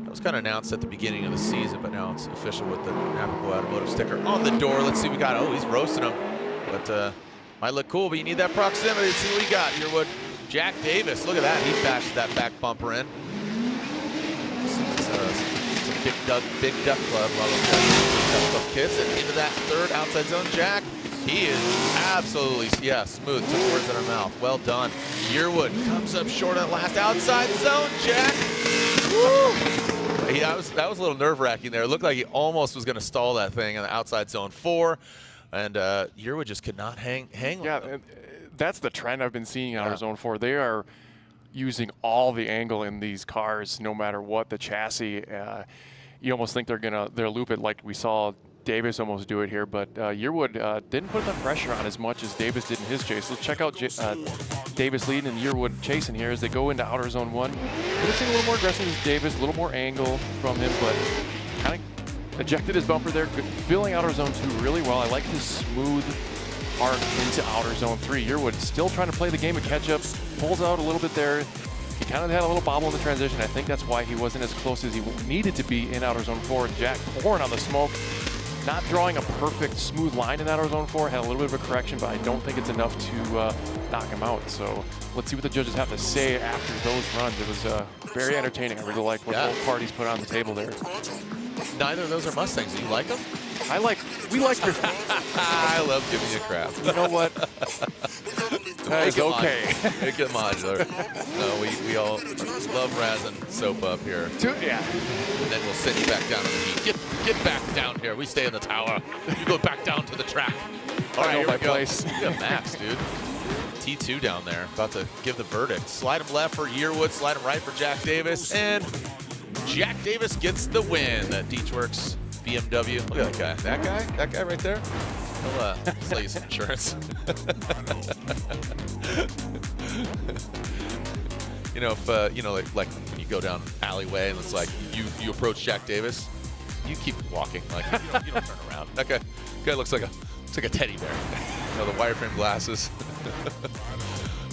that was kind of announced at the beginning of the season, but now it's official with the Nappy Boy Automotive sticker on the door. Let's see what we got. Oh, he's roasting him. But might look cool, but you need that proximity. Let's see what we got. Yearwood. Jack Davis, look at that. He bashed that back bumper in. It's a big duck club. A lot of duck club kids. And into that third outside zone, Jack. He is absolutely, smooth. Took words out of mouth. Well done. Yearwood comes up short on that last outside zone, Jack. Woo! That was a little nerve-wracking there. It looked like he almost was going to stall that thing in the outside zone 4. And Yearwood just could not hang. Yeah, that's the trend I've been seeing in our Zone 4. They are using all the angle in these cars, no matter what the chassis. You almost think they'll loop it like we saw Davis almost do it here, but Yearwood didn't put the pressure on as much as Davis did in his chase. Let's check out Davis leading and Yearwood chasing here as they go into outer zone 1. Could have seen a little more aggressive as Davis, a little more angle from him, but kind of ejected his bumper there, filling outer zone 2 really well. I like his smooth arc into outer zone 3. Yearwood still trying to play the game of catch-up, pulls out a little bit there. He kind of had a little bobble in the transition. I think that's why he wasn't as close as he needed to be in outer zone 4. Jack pouring on the smoke. Not drawing a perfect smooth line in outer zone 4, had a little bit of a correction, but I don't think it's enough to knock him out. So let's see what the judges have to say after those runs. It was very entertaining. I really like what both parties put on the table there. Neither of those are Mustangs. Do you like them? We like your. I love giving you crap. You know what? That is okay. Make it modular. No, we all love razzing soap up here. Yeah. And then we'll send you back down to the heat. Get back down here. We stay in the tower. You go back down to the track. All right, here we go. Yeah, Max, dude. T2 down there, about to give the verdict. Slide him left for Yearwood, slide him right for Jack Davis, and Jack Davis gets the win. Deechworks BMW. Look at that guy. That guy right there. He'll sell you some insurance. You know, if you know, like when you go down alleyway and it's like you approach Jack Davis, you keep walking, like you don't turn around. That guy looks like a teddy bear. You know, the wireframe glasses.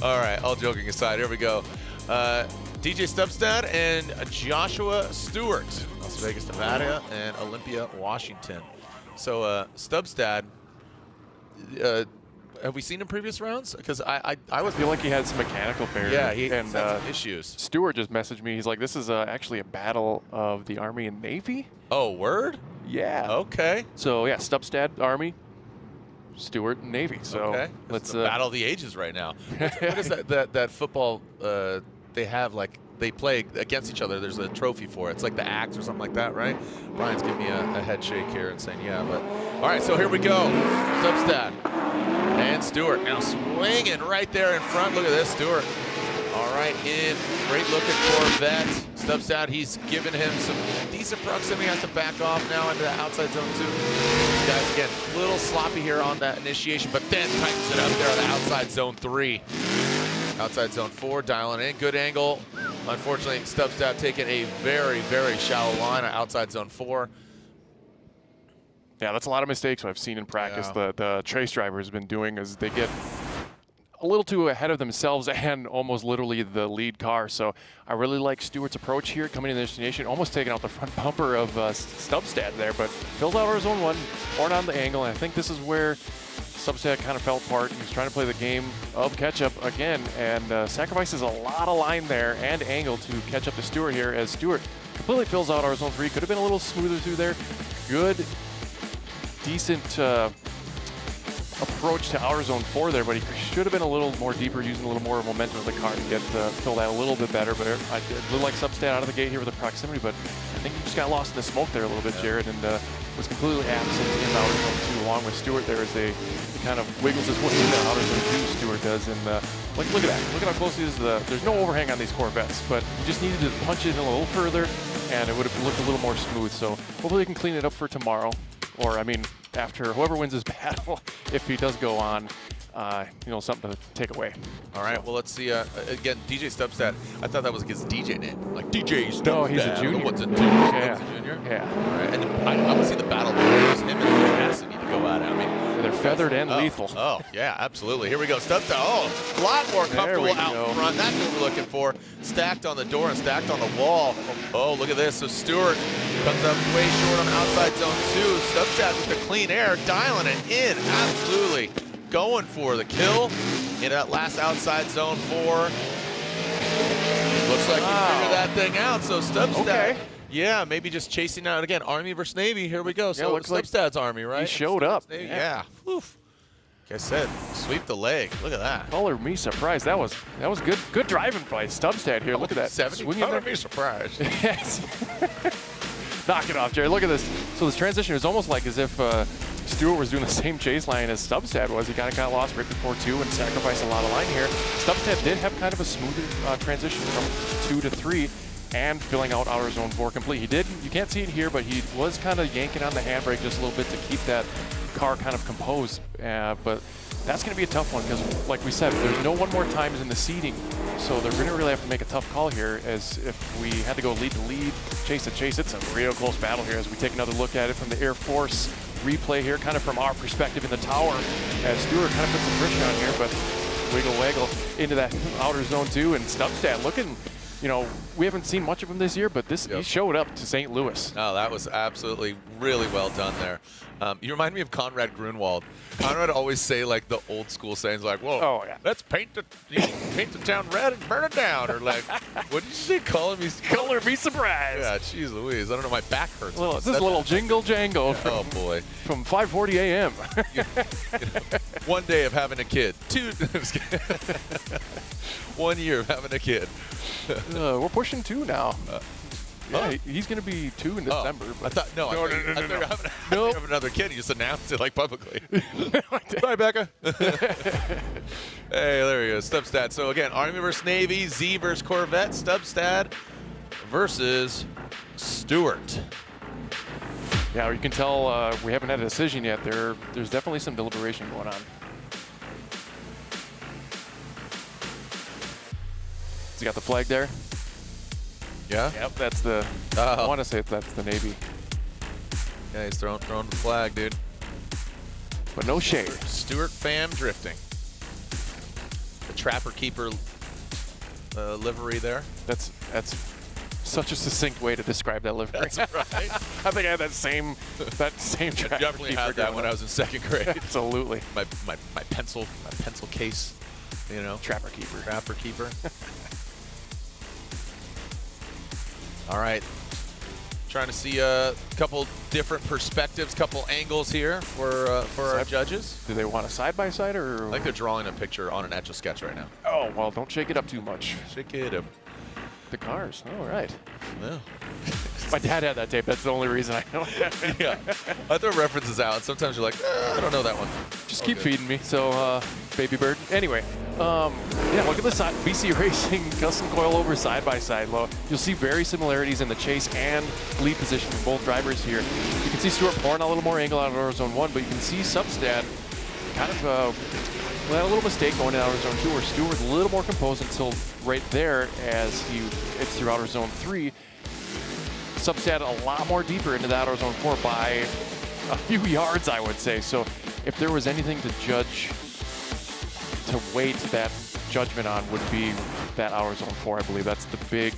All right, all joking aside, here we go. DJ Stubstad and Joshua Stewart, Las Vegas, Nevada, and Olympia, Washington. So Stubstad, have we seen him previous rounds? Because I feel like he had some mechanical failure. Yeah, he had some issues. Stewart just messaged me. He's like, this is actually a battle of the Army and Navy. Oh, word? Yeah. Okay. So yeah, Stubstad, Army, Stewart, Navy. So okay. Let's battle of the ages right now. What is that football they have, like they play against each other? There's a trophy for it. It's like the axe or something like that, right? Brian's giving me a head shake here and saying yeah, but all right. So here we go. Stubstad and Stewart now swinging right there in front. Look at this, Stewart. All right, in great looking Corvette. Stubstad, he's given him some decent proximity. Has to back off now into the outside zone 2. Guys, again, a little sloppy here on that initiation, but then tightens it up there on the outside zone 3. Outside zone 4, dialing in, good angle. Unfortunately, Stubstad taking a very, very shallow line on outside zone 4. Yeah, that's a lot of mistakes I've seen in practice. Yeah. The chase drivers have been doing is they get a little too ahead of themselves and almost literally the lead car. So I really like Stewart's approach here, coming in the destination, almost taking out the front bumper of Stubstad there, but fills out our zone 1, pouring on the angle, and I think this is where Stubstad kind of fell apart. He was trying to play the game of catch-up again, and sacrifices a lot of line there and angle to catch up to Stewart here, as Stewart completely fills out our zone 3. Could have been a little smoother through there. Good, decent approach to outer zone 4 there, but he should have been a little more deeper, using a little more momentum of the car to get fill that a little bit better. But I did like Stubstad out of the gate here with the proximity, but I think he just got lost in the smoke there a little bit, Jared, and was completely absent in outer zone 2 along with Stewart there as he kind of wiggles his way into outer zone 2, Stewart does. And look at that. Look at how close he is. There's no overhang on these Corvettes, but he just needed to punch it in a little further, and it would have looked a little more smooth. So hopefully he can clean it up for tomorrow. Or, I mean, after whoever wins this battle, if he does go on, you know, something to take away. All right, well, let's see. Again, DJ Stubstad, I thought that was his DJ name. Like, DJ Stubstad. No, he's a junior. What's a junior? Yeah. He's a junior? Yeah. All right, and I would see the battle. Him and Hansen need to go at it. I mean, they're feathered and lethal. Oh, yeah, absolutely. Here we go. Stubstad, a lot more comfortable out front. That's what we're looking for. Stacked on the door and stacked on the wall. Oh, look at this. So Stewart comes up way short on outside zone 2. Stubstad with the clean air, dialing it in. Absolutely going for the kill in that last outside zone 4. Looks like he figured that thing out. So Stubstad, yeah, maybe just chasing out again. Army versus Navy. Here we go. So looks Stubstad's like Army, right? He showed up. Yeah. Oof. Like I said, sweep the leg. Look at that. Color me surprised. That was good. Good driving by Stubstad here. Look at that. 70. Color me surprised. Yes. Knock it off, Jerry. Look at this. So this transition is almost like as if Stewart was doing the same chase line as Stubstad was. He kind of got lost right before 2 and sacrificed a lot of line here. Stubstad did have kind of a smoother transition from 2 to 3 and filling out outer zone 4 complete. He did, you can't see it here, but he was kind of yanking on the handbrake just a little bit to keep that car kind of composed. But that's going to be a tough one because, like we said, there's no one more times in the seating. So they're going to really have to make a tough call here, as if we had to go lead to lead, chase to chase. It's a real close battle here as we take another look at it from the Air Force replay here, kind of from our perspective in the tower, as Stewart kind of puts some friction on here, but wiggle into that outer zone 2, and Stubstad looking, you know, we haven't seen much of him this year, but he showed up to St. Louis. Oh, that was absolutely really well done there. You remind me of Conrad Grunwald. Conrad always say like the old school sayings like, "Whoa, let's paint the town red and burn it down," or like, what did you say? Color me surprised. Yeah, jeez Louise, I don't know, my back hurts. This is a little jingle jangle. Oh boy, from 5:40 a.m. One day of having a kid, 1 year of having a kid. We're pushing 2 now. He's going to be 2 in December. I thought no. You have another kid. You just announced it like publicly. Bye, Becca. Hey, there he is, Stubstad. So again, Army versus Navy, Z versus Corvette, Stubstad versus Stewart. Yeah, you can tell we haven't had a decision yet. There's definitely some deliberation going on. Has he got the flag there? Yeah? Yep, that's the, I want to say that's the Navy. Yeah, he's throwing the flag, dude. But no shade. Stewart fam drifting. The Trapper Keeper livery there. That's such a succinct way to describe that livery. That's right. I think I had that same Trapper I definitely Keeper had that when I was in 2nd grade. Absolutely. My pencil case, you know. Trapper Keeper. Trapper Keeper. All right, trying to see a couple different perspectives, couple angles here for our judges. Do they want a side-by-side or? I think they're drawing a picture on an Etch-a-Sketch right now. Oh, well, don't shake it up too much. Shake it up. The cars, all right. Yeah. My dad had that tape, that's the only reason I know that. Yeah, I throw references out, and sometimes you're like, I don't know that one. Just keep feeding me, so baby bird. Anyway, yeah, look at this side. BC Racing custom coilover side-by-side low. You'll see very similarities in the chase and lead position from both drivers here. You can see Stewart pouring a little more angle out of outer zone 1, but you can see Stubstad kind of a little mistake going in outer zone 2, where Stewart's a little more composed until right there as it's through outer zone 3. Stubstad a lot more deeper into the outer zone 4 by a few yards, I would say. So if there was anything to judge, to weight that judgment on, would be that outer zone 4. I believe that's the big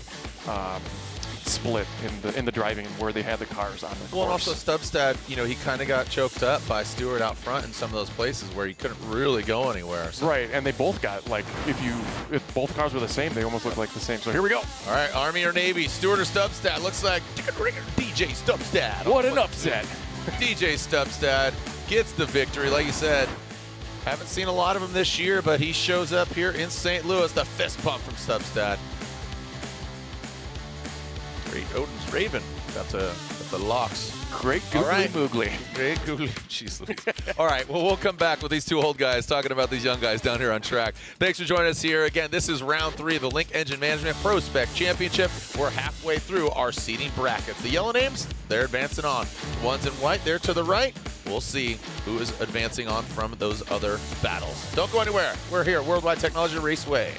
split in the driving and where they had the cars on the course. Well, and also Stubstad, you know, he kind of got choked up by Stewart out front in some of those places where he couldn't really go anywhere. So. Right, and they both got, like, if both cars were the same, they almost look like the same. So here we go. All right, Army or Navy, Stewart or Stubstad? Looks like DJ Stubstad. What an upset. DJ Stubstad gets the victory. Like you said, haven't seen a lot of him this year, but he shows up here in St. Louis. The fist pump from Stubstad. Great Odin's Raven got the locks. Great googly moogly. Great googly. Jeez Louise. All right, well, we'll come back with these two old guys talking about these young guys down here on track. Thanks for joining us here. Again, this is round 3 of the Link Engine Management ProSpec Championship. We're halfway through our seeding brackets. The yellow names, they're advancing on. The ones in white, they're to the right. We'll see who is advancing on from those other battles. Don't go anywhere. We're here at Worldwide Technology Raceway.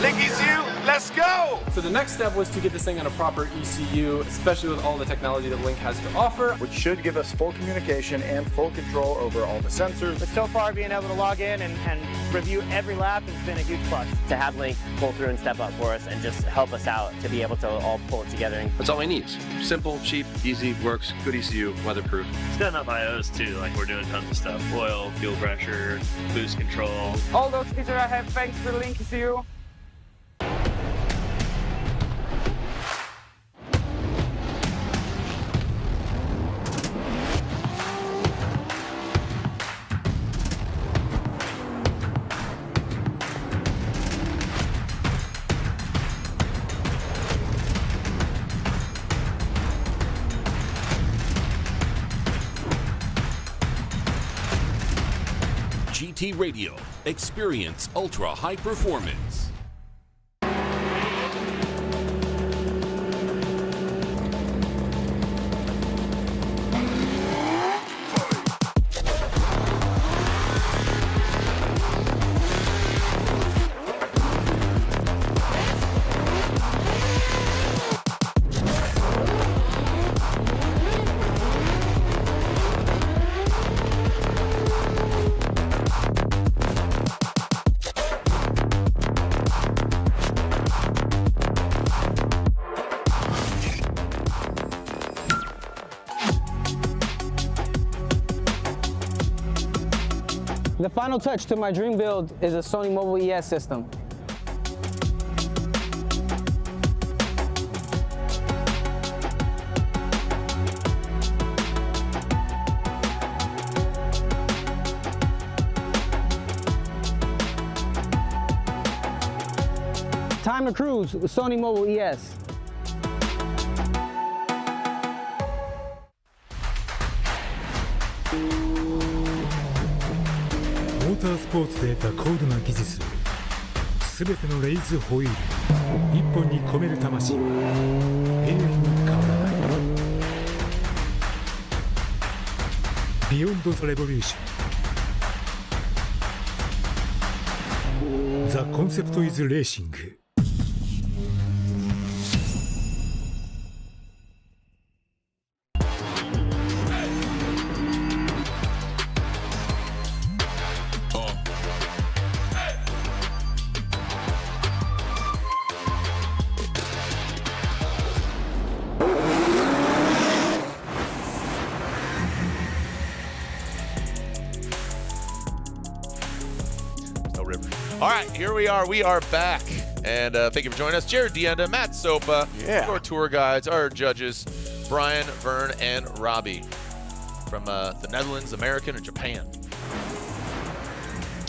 Link ECU, let's go! So the next step was to get this thing on a proper ECU, especially with all the technology that Link has to offer. Which should give us full communication and full control over all the sensors. But so far, being able to log in and review every lap has been a huge plus. To have Link pull through and step up for us and just help us out to be able to all pull it together. That's all we need. Simple, cheap, easy, works, good ECU, weatherproof. It's got enough IOs too, like we're doing tons of stuff. Oil, fuel pressure, boost control. All those features I have thanks to the Link ECU. GT Radio. Experience ultra high performance. The final touch to my dream build is a Sony Mobile ES system. Time to cruise with Sony Mobile ES.モータースポーツで得た高度な技術をすべてのレイズホイール一本に込める魂は永遠に変わらないビヨンド・ザ・レボリューション The concept is racing。All right, here we are. We are back. And thank you for joining us. Jared Dienda, Matt Sopa, our tour guides, our judges, Brian, Vern, and Robbie from the Netherlands, American, and Japan.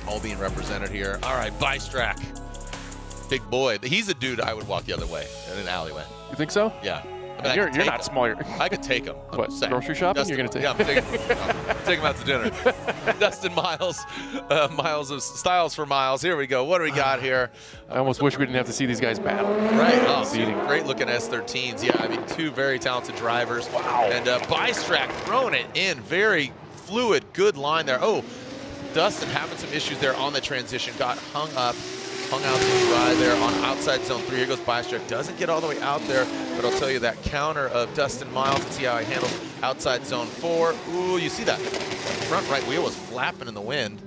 All being represented here. All right, Bystrak. Big boy. He's a dude I would walk the other way in an alleyway. You think so? Yeah. I mean, You're not small. I could take him. What, grocery shopping? Dustin, You're going to take Yeah, I'm taking take him out to dinner. Dustin Miles. Miles of Styles for Miles. Here we go. What do we got here? I almost wish we didn't have to see these guys battle. Right. Oh, great looking S13s. Yeah, I mean, two very talented drivers. Wow. And Bystrak throwing it in. Very fluid, good line there. Oh, Dustin having some issues there on the transition. Got hung out to dry there on outside zone 3. Here goes Bystrak. Doesn't get all the way out there, but I'll tell you that counter of Dustin Miles. Let's see how he handles outside zone 4. Ooh, you see that front right wheel was flapping in the wind.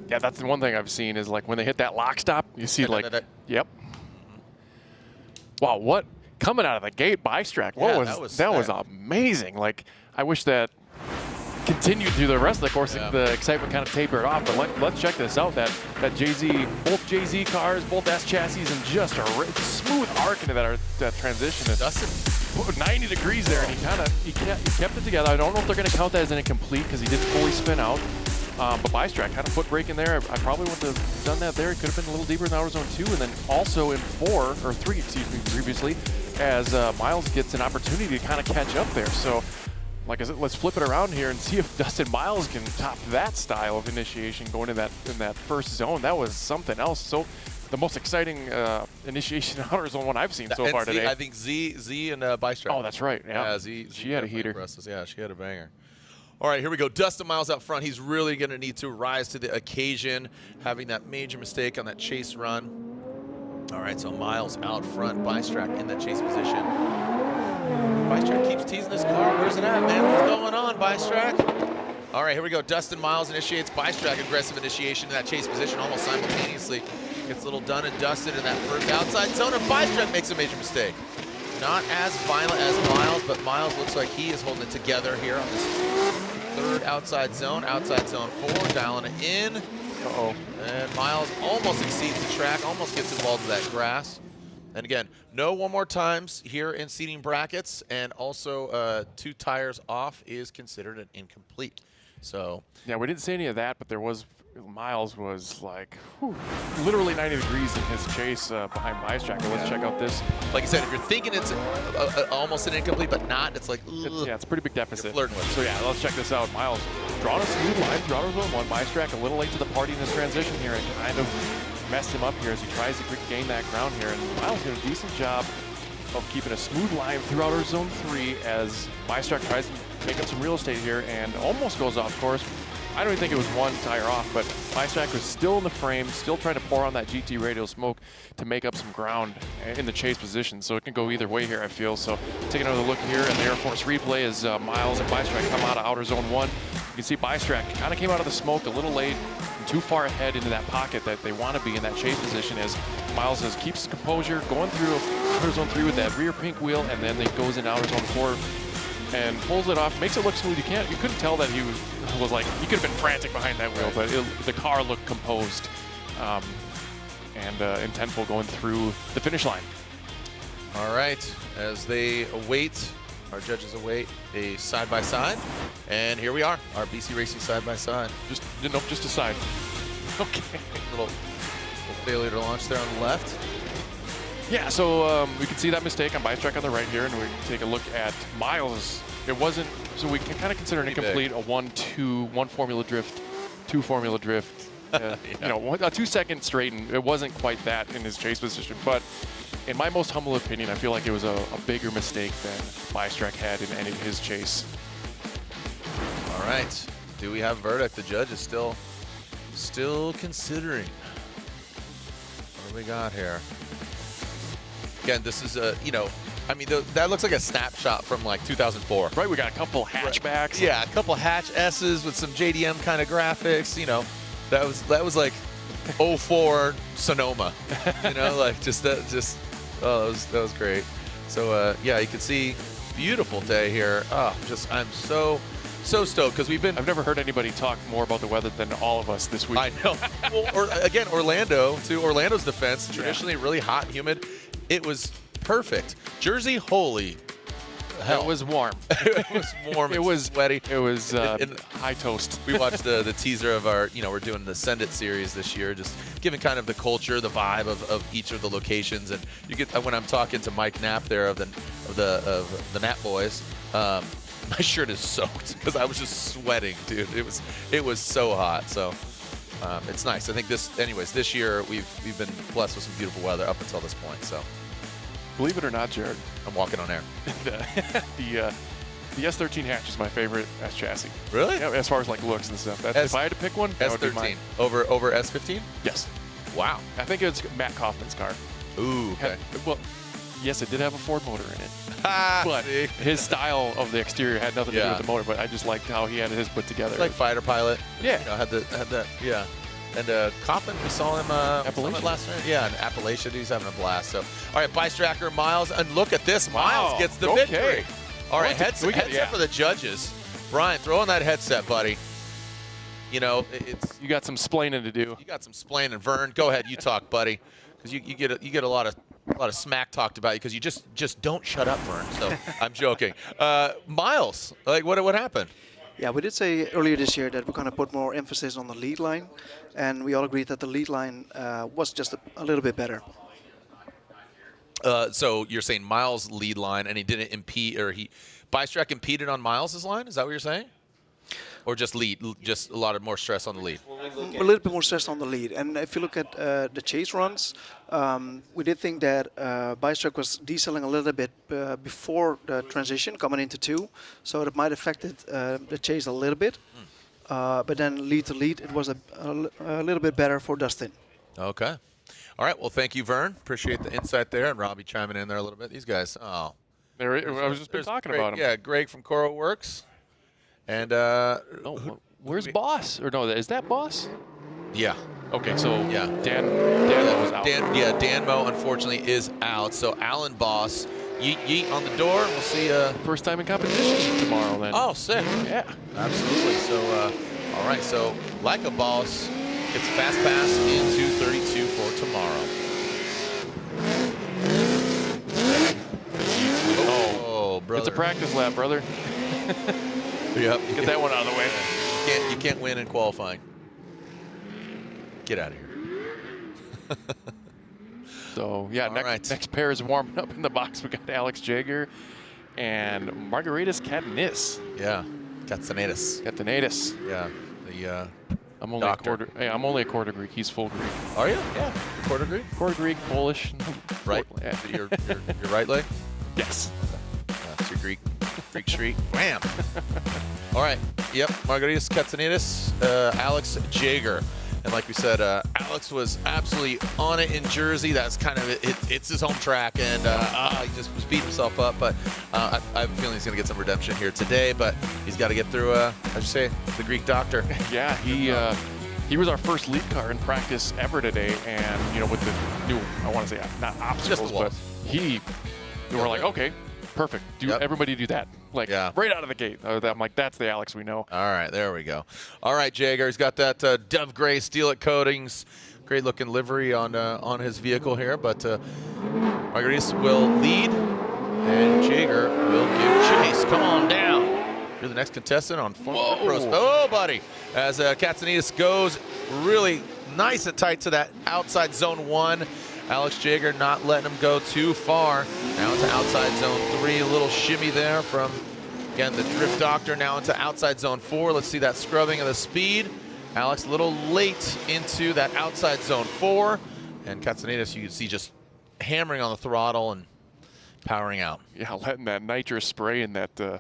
Yeah, that's the one thing I've seen is like when they hit that lock stop, you see like, yep. Wow, what coming out of the gate, Bystrak? That was amazing. Like I wish that continued through the rest of the course. The excitement kind of tapered off, but let's check this out. That JZ, both JZ cars, both S chassis, and just a smooth arc into that transition. Dustin 90 degrees there, and he kept it together. I don't know if they're going to count that as an incomplete because he didn't fully spin out. But Bystrak had a foot brake in there. I probably wouldn't have done that there. It could have been a little deeper in outer zone 2, and then also in 3, excuse me, previously, as Miles gets an opportunity to kind of catch up there. So, like I said, let's flip it around here and see if Dustin Miles can top that style of initiation going in that first zone. That was something else. So, the most exciting initiation in outer zone one I've seen so far today. I think Z and Bystrak. Oh, that's right. Yeah, Z she had a heater. Yeah, she had a banger. All right, here we go. Dustin Miles out front. He's really going to need to rise to the occasion, having that major mistake on that chase run. All right, so Miles out front, Bystrak in that chase position. Bystrak keeps teasing this car. Where's it at, man? What's going on, Bystrak? All right, here we go. Dustin Miles initiates. Bystrak aggressive initiation in that chase position almost simultaneously. Gets a little done and dusted in that first outside zone, and Bystrak makes a major mistake. Not as violent as Miles, but Miles looks like he is holding it together here on this third outside zone 4, dialing it in. Uh-oh. And Miles almost exceeds the track, almost gets involved with that grass. And again, no one more times here in seating brackets, and also 2 tires off is considered an incomplete. So yeah, we didn't see any of that, but there was Miles was like literally 90 degrees in his chase behind Bystrak. Let's check out this. Like I said, if you're thinking it's almost an incomplete, but not, it's like yeah, it's a pretty big deficit. You're flirting with it. So yeah, let's check this out. Miles drawing a smooth line throughout his zone one. Bystrak a little late to the party in this transition here, and kind of messed him up here as he tries to gain that ground here. And Miles did a decent job of keeping a smooth line throughout our zone 3 as Bystrak tries to make up some real estate here and almost goes off course. I don't even think it was one tire off, but Bystrak was still in the frame, still trying to pour on that GT radial smoke to make up some ground in the chase position. So it can go either way here, I feel. So taking another look here in the Air Force replay as Miles and Bystrak come out of outer zone 1. You can see Bystrak kind of came out of the smoke a little late, too far ahead into that pocket that they want to be in that chase position as Miles keeps his composure, going through outer zone 3 with that rear pink wheel, and then he goes in outer zone 4 and pulls it off, makes it look smooth. You couldn't tell that he was like, he could have been frantic behind that wheel, but the car looked composed and intentful going through the finish line. All right, as they await, our judges await a side-by-side, and here we are, our BC Racing side-by-side. Just a side. Okay. Little failure to launch there on the left. Yeah, so we can see that mistake on Bystrak on the right here, and we can take a look at Miles. It wasn't, so we can kind of consider an incomplete, a 1 formula drift, 2 formula drift, yeah. You know, a 2-second straighten. It wasn't quite that in his chase position, but in my most humble opinion, I feel like it was a bigger mistake than Bystrak had in any of his chase. All right, do we have a verdict? The judge is still considering. What do we got here? Again, this is you know, I mean, that looks like a snapshot from like 2004. Right, we got a couple hatchbacks. Right. Yeah, a couple hatch S's with some JDM kind of graphics. You know, that was like 04 Sonoma. You know, like oh, that was great. So yeah, you can see beautiful day here. Oh, I'm so stoked because I've never heard anybody talk more about the weather than all of us this week. I know. Well, or again, Orlando, to Orlando's defense, traditionally really hot and humid. It was perfect. Jersey, holy hell. It was warm. It was warm. It was sweaty. It was high toast. We watched the teaser of our, you know, we're doing the Send It series this year, just giving kind of the culture, the vibe of each of the locations. And you get, when I'm talking to Mike Knapp there of the Knapp boys, my shirt is soaked because I was just sweating, dude. It was so hot. So it's nice. I think this year we've been blessed with some beautiful weather up until this point. So believe it or not, Jared, I'm walking on air. the S13 hatch is my favorite S chassis. Really? Yeah, as far as like looks and stuff. If I had to pick one, that would be mine. over S15? Yes. Wow. I think it's Matt Kaufman's car. Ooh. Okay. Well, yes, it did have a Ford motor in it. But his style of the exterior had nothing to do with the motor, but I just liked how he had his put together. Like fighter pilot. Yeah. You know, had that. Yeah. And Coffin, we saw him last night. Yeah, in Appalachia. He's having a blast. So, all right, Bystracker, Miles, and look at this. Miles gets the victory. All right, headset for the judges. Brian, throw on that headset, buddy. You know, you got some splaining to do. You got some splaining. Vern, go ahead. You talk, buddy, because you get a lot of smack talked about you because you just don't shut up, Vern. So I'm joking. Miles, like what happened? Yeah, we did say earlier this year that we're going to put more emphasis on the lead line, and we all agreed that the lead line was just a little bit better. So you're saying Miles' lead line, and he didn't impede, or Bystrak impeded on Miles' line? Is that what you're saying? Or just a lot of more stress on the lead? A little bit more stress on the lead. And if you look at the chase runs, we did think that Bystrak was decelerating a little bit before the transition, coming into 2. So it might have affected the chase a little bit. But then lead to lead, it was a little bit better for Dustin. Okay. All right. Well, thank you, Vern. Appreciate the insight there. And Robbie chiming in there a little bit. These guys, I was just talking about him. Yeah, Greg from Coro Works. And where's Boss? Or no, is that Boss? Yeah. Okay, so yeah, Dan was out. Dan Mo unfortunately is out. So Alan Boss, yeet on the door. We'll see. First time in competition tomorrow then. Oh, sick. Yeah, absolutely. So all right. So like a Boss gets a fast pass into 32 for tomorrow. Oh, brother. It's a practice lap, brother. Yep. Get that one out of the way. You can't win in qualifying. Get out of here. So yeah, next pair is warming up in the box. We got Alex Jagger and Margaritas Catanus. Yeah, Catanus. Yeah. The I'm only doctor. a quarter. Hey, I'm only a quarter Greek. He's full Greek. Are you? Yeah. Quarter Greek. Quarter Greek, Polish. Right. Your right leg. Yes. That's your Greek streak. Wham. All right. Yep. Margaritas Catanus, Alex Jagger. And like we said, Alex was absolutely on it in Jersey. That's kind of it's his home track, and he just was beating himself up. But I have a feeling he's going to get some redemption here today. But he's got to get through, how'd you say, the Greek doctor. Yeah, he was our first lead car in practice ever today, and you know, with the new, I want to say not obstacles, but we were like, okay, perfect. Everybody do that. Like right out of the gate. I'm like, that's the Alex we know. All right, there we go. All right, Jagger, he's got that dove gray Stewart coatings, great looking livery on his vehicle here. But Margaritas will lead, and Jagger will give chase. Come on down. You're the next contestant on PROSPEC. Oh, buddy, as Catanus goes really nice and tight to that outside zone 1. Alex Jagger not letting him go too far. Now into outside zone 3, a little shimmy there from, again, the drift doctor. Now into outside zone 4. Let's see that scrubbing of the speed. Alex a little late into that outside zone 4. And Catanus, you can see just hammering on the throttle and powering out. Yeah, letting that nitrous spray in that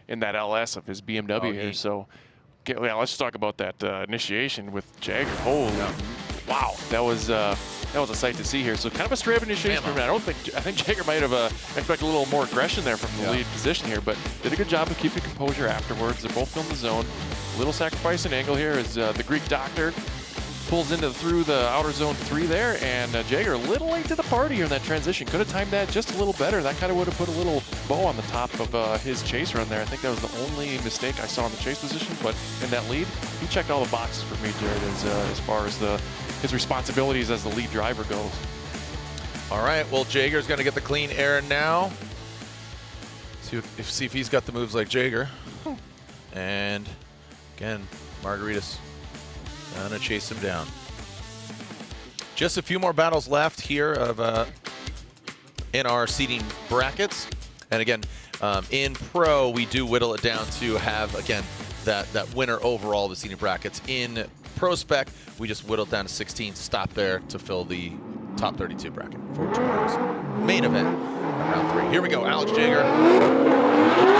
LS of his BMW here. So, yeah, let's talk about that initiation with Jagger. Holy, wow, that was a sight to see here. So kind of a straight up initiation for him. I think Jagger might have expected a little more aggression there from the lead position here, but did a good job of keeping composure afterwards. They're both in the zone. A little sacrifice in angle here as the Greek doctor pulls through the outer zone 3 there, and Jagger a little late to the party here in that transition. Could have timed that just a little better. That kind of would have put a little bow on the top of his chase run there. I think that was the only mistake I saw in the chase position, but in that lead, he checked all the boxes for me, Jared, as far as his responsibilities as the lead driver goes. All right, well, Jagger's going to get the clean air now. See if he's got the moves like Jagger. And again, Margaritas gonna chase him down. Just a few more battles left here in our seating brackets. And again, in Pro, we do whittle it down to have, again, that winner overall of the seating brackets. In PROSPEC, we just whittled down to 16, stop there to fill the top 32 bracket for tomorrow's main event, round 3. Here we go, Alex Jagger.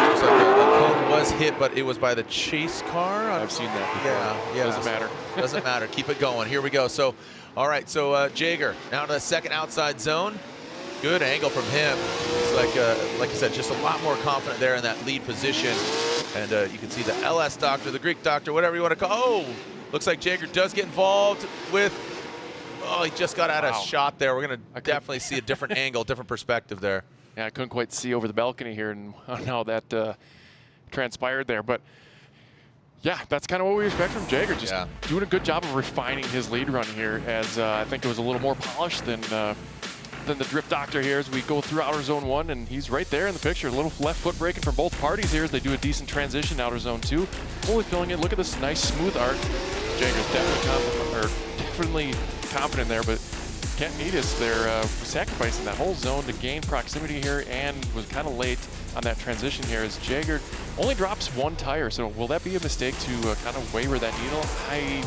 Looks like the cone was hit, but it was by the chase car. I've seen that before. Yeah. Doesn't matter. Doesn't matter. Keep it going. Here we go. So, all right. So Jagger now to the second outside zone. Good angle from him. It's like I said, just a lot more confident there in that lead position. And you can see the LS doctor, the Greek doctor, whatever you want to call. Oh, looks like Jagger does get involved with. Oh, he just got out of shot there. We're going to definitely see a different angle, different perspective there. Yeah, I couldn't quite see over the balcony here and how that transpired there. But, yeah, that's kind of what we expect from Jagger. Just doing a good job of refining his lead run here, as I think it was a little more polished than the drift doctor here as we go through outer zone 1, and he's right there in the picture. A little left foot braking from both parties here as they do a decent transition outer zone 2. Fully filling it. Look at this nice smooth arc. Jagger's definitely confident there, but Catanus there sacrificing that whole zone to gain proximity here, and was kind of late on that transition here as Jagger only drops 1 tire. So will that be a mistake to kind of waver that needle? I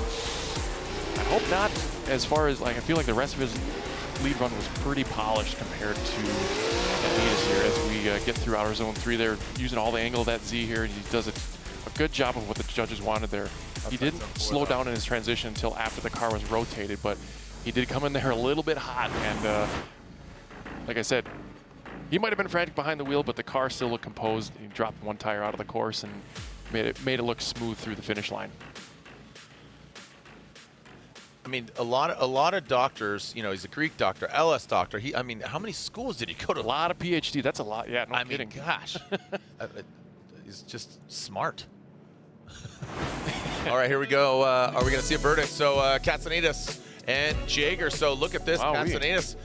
hope not. As far as, like, I feel like the rest of his lead run was pretty polished compared to Catanus here as we get through outer zone 3 there, using all the angle of that Z here, and he does a good job of what the judges wanted there. He didn't slow down in his transition until after the car was rotated, but he did come in there a little bit hot, and like I said, he might have been frantic behind the wheel, but the car still looked composed. He dropped 1 tire out of the course and made it look smooth through the finish line. I mean, a lot of doctors, you know, he's a Greek doctor, LS doctor. I mean, how many schools did he go to? A lot of PhD. That's a lot. Yeah, no I kidding. mean, gosh, he's just smart. All right, here we go. Are we going to see a verdict? So Catanus and Jagger. So look at this. Wow, Catanus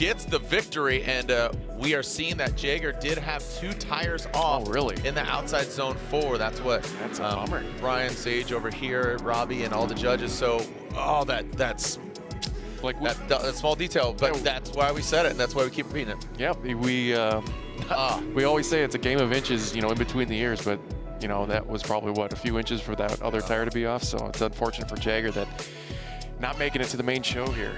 gets the victory, and we are seeing that Jagger did have 2 tires off in the outside zone 4. That's a bummer. Brian Sage over here, Robbie, and all the judges. So, that's like that small detail, but that's why we said it, and that's why we keep repeating it. Yeah, we always say it's a game of inches, in between the ears, but that was probably a few inches for that other tire to be off. So it's unfortunate for Jagger that not making it to the main show here.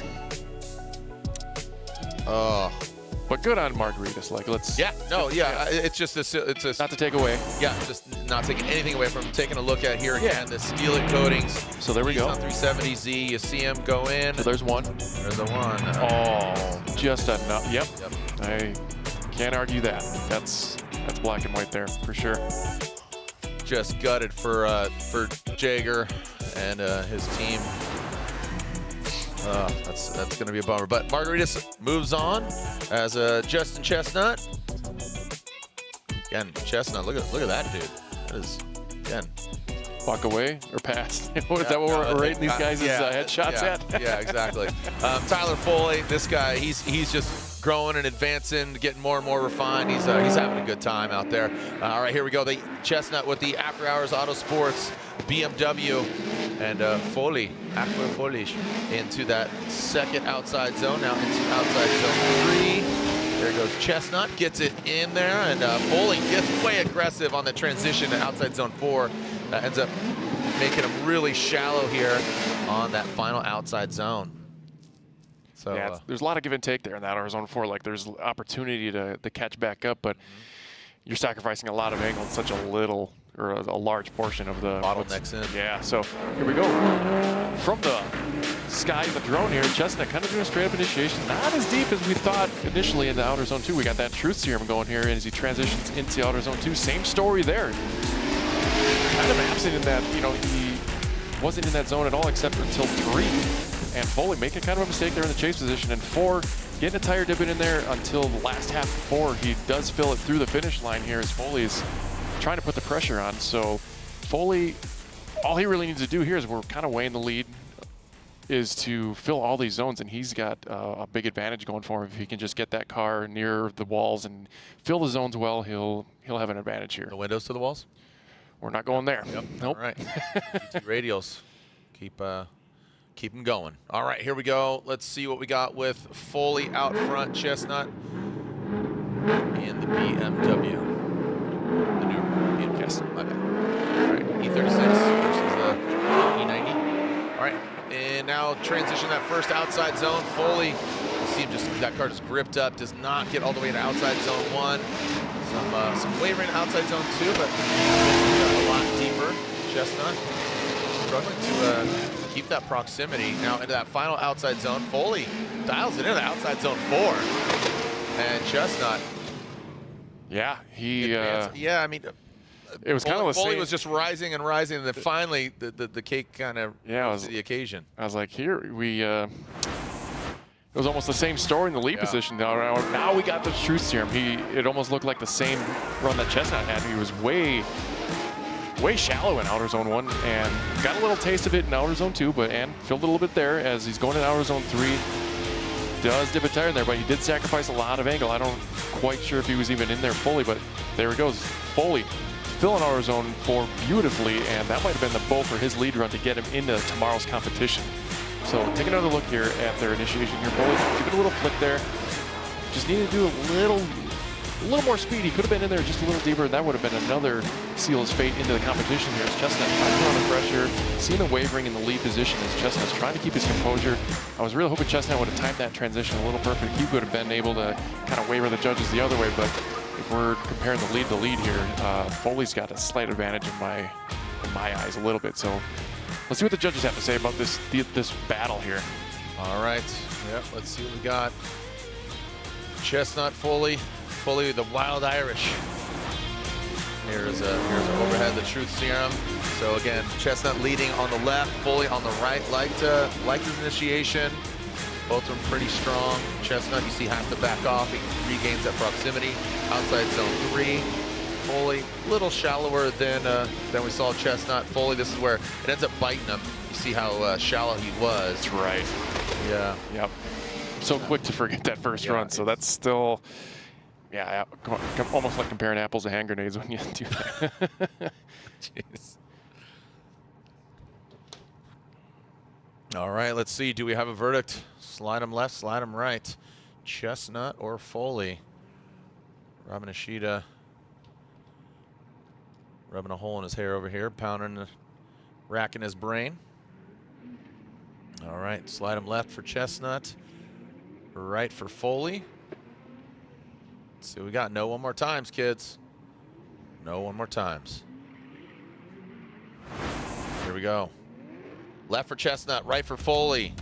But good on Margaritas. Like, let's. Yeah. No. Yeah. It's just it's not to take away. Yeah. Just not taking anything away from taking a look at here again. The Steelite coatings. So there we go. 370Z. You see him go in. So there's one. There's the one. Oh, just enough. Yep. I can't argue that. That's black and white there for sure. Just gutted for Jagger and his team. That's going to be a bummer. But Margaritas moves on as Justin Chestnut. Again, Chestnut, look at that dude. That is, again. Walk away or pass? Is that what we're rating these guys' headshots at? Yeah, exactly. Tyler Foley, this guy, he's just growing and advancing, getting more and more refined. He's having a good time out there. All right, here we go. The Chestnut with the After Hours Auto Sports BMW, and Foley, Aqua Foley, into that second outside zone. Now into outside zone 3. There goes Chestnut, gets it in there, and Foley gets way aggressive on the transition to outside zone 4. Ends up making him really shallow here on that final outside zone. So yeah, there's a lot of give and take there in that zone 4. Like, there's opportunity to catch back up, but you're sacrificing a lot of angle in such a little or a large portion of the bottlenecks in. Yeah, so here we go. From the sky, the drone here, Chestnut kind of doing a straight up initiation. Not as deep as we thought initially in the outer zone 2. We got that truth serum going here, and as he transitions into outer zone 2, same story there. Kind of absent in that, he wasn't in that zone at all except until 3. And Foley making kind of a mistake there in the chase position. And 4, getting a tire dipping in there until the last half of 4. He does fill it through the finish line here as Foley's trying to put the pressure on. So Foley, all he really needs to do here is we're kind of way in the lead, is to fill all these zones, and he's got a big advantage going for him. If he can just get that car near the walls and fill the zones well, he'll have an advantage here. The windows to the walls? We're not going there. Yep. Nope. All right. GT radials. Keep them going. All right, here we go. Let's see what we got with Foley out front, Chestnut in the BMW. The new BMW. Yes, my bad. All right, E36 versus the E90. All right, and now transition that first outside zone. Foley, you see him that car just gripped up, does not get all the way to outside zone 1. Some wavering outside zone 2, but a lot deeper. Chestnut struggling to keep that proximity. Now into that final outside zone. Foley dials it into the outside zone 4. And Chestnut. Yeah, I mean, it was kind of the same. Foley was just rising and rising, and then finally the cake kind of rose to the occasion. I was like, here it was almost the same story in the lead position. Now we got the truth serum. It almost looked like the same run that Chestnut had. He was way shallow in outer zone 1 and got a little taste of it in outer zone 2, and filled a little bit there as he's going in outer zone 3. Does dip a tire in there, but he did sacrifice a lot of angle. I don't quite sure if he was even in there fully, but there he goes. Foley filling outer zone 4 beautifully, and that might have been the bow for his lead run to get him into tomorrow's competition. So take another look here at their initiation here. Foley, give it a little flick there. Just needed to do a little more speed. He could have been in there just a little deeper, and that would have been another seal his fate into the competition here. As Chestnut trying to put on the pressure, seeing a wavering in the lead position as Chestnut's trying to keep his composure. I was really hoping Chestnut would have timed that transition a little perfect. He would have been able to kind of waver the judges the other way, but if we're comparing the lead to lead here, Foley's got a slight advantage in my eyes a little bit. So let's see what the judges have to say about this battle here. All right. Yep. Let's see what we got. Chestnut, Foley with the Wild Irish. Here's overhead, the truth serum. So again, Chestnut leading on the left, Foley on the right. Liked his initiation. Both of them pretty strong. Chestnut, you see, has to back off. He regains that proximity. Outside zone 3. Foley a little shallower than we saw Chestnut. Foley, this is where it ends up biting him. You see how shallow he was. That's right. Yeah. Yep. so quick to forget that first run. So that's still, yeah, almost like comparing apples to hand grenades when you do that. Jeez. All right, let's see. Do we have a verdict? Slide him left, slide him right. Chestnut or Foley? Robin Ishida rubbing a hole in his hair over here, pounding, racking his brain. All right, slide him left for Chestnut, right for Foley. Let's see what we got. No one more times, kids. No one more times. Here we go. Left for Chestnut, right for Foley.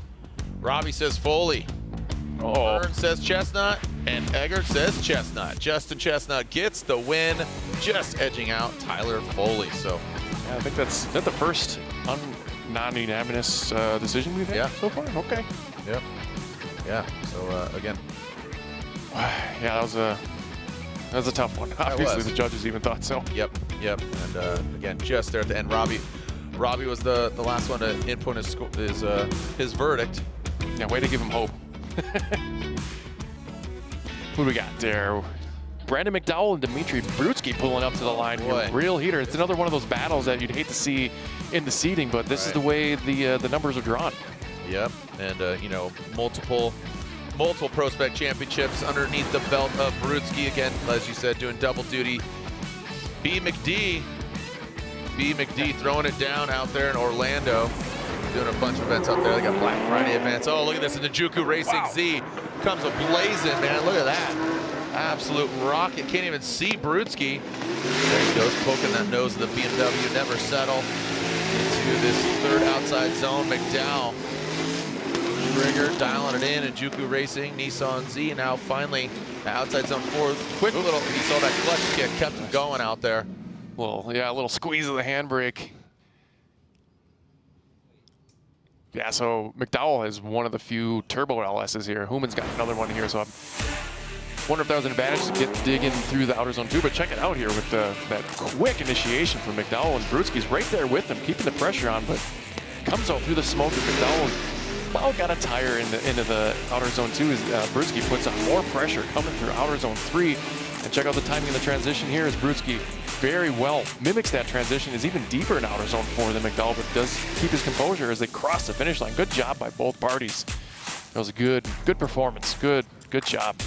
Robbie says Foley. Vern says Chestnut, and Eggert says Chestnut. Justin Chestnut gets the win, just edging out Tyler Foley. So, yeah, I think is that the first non-unanimous decision we've had so far? Okay. Yep. Yeah. So again, yeah, that was a tough one. Obviously, the judges even thought so. Yep. And again, just there at the end, Robbie was the last one to input his verdict. Yeah, way to give him hope. Who do we got there? Brandon McDowell and Dimitri Brutsky pulling up to the line here. Real heater. It's another one of those battles that you'd hate to see in the seating, but this is the way the numbers are drawn. Yep, and you know, multiple ProSpec championships underneath the belt of Brutsky. Again, as you said, doing double duty. B. McD throwing it down out there in Orlando. Doing a bunch of events out there. They got Black Friday events. Oh, look at this. And the Juku Racing Z comes a-blazing, man. Look at that. Absolute rocket. Can't even see Brutsky. There he goes, poking that nose of the BMW. Never settle into this third outside zone. McDow. Trigger, dialing it in. And Juku Racing, Nissan Z. Now finally, outside zone 4. Quick little, he saw that clutch kick. Kept him going out there. Well, yeah, a little squeeze of the handbrake. Yeah, so McDowell is one of the few turbo LSs here. Human's got another one here, so I wonder if that was an advantage to get digging through the outer zone too. But check it out here with that quick initiation from McDowell, and Brutsky's right there with him, keeping the pressure on, but comes out through the smoke. And McDowell well got a tire into the outer zone too. As Brutsky puts on more pressure coming through outer zone 3. And check out the timing of the transition here as Brutsky very well mimics that transition, is even deeper in outer zone 4 than McDowell, but does keep his composure as they cross the finish line. Good job by both parties. That was a good performance. Good job.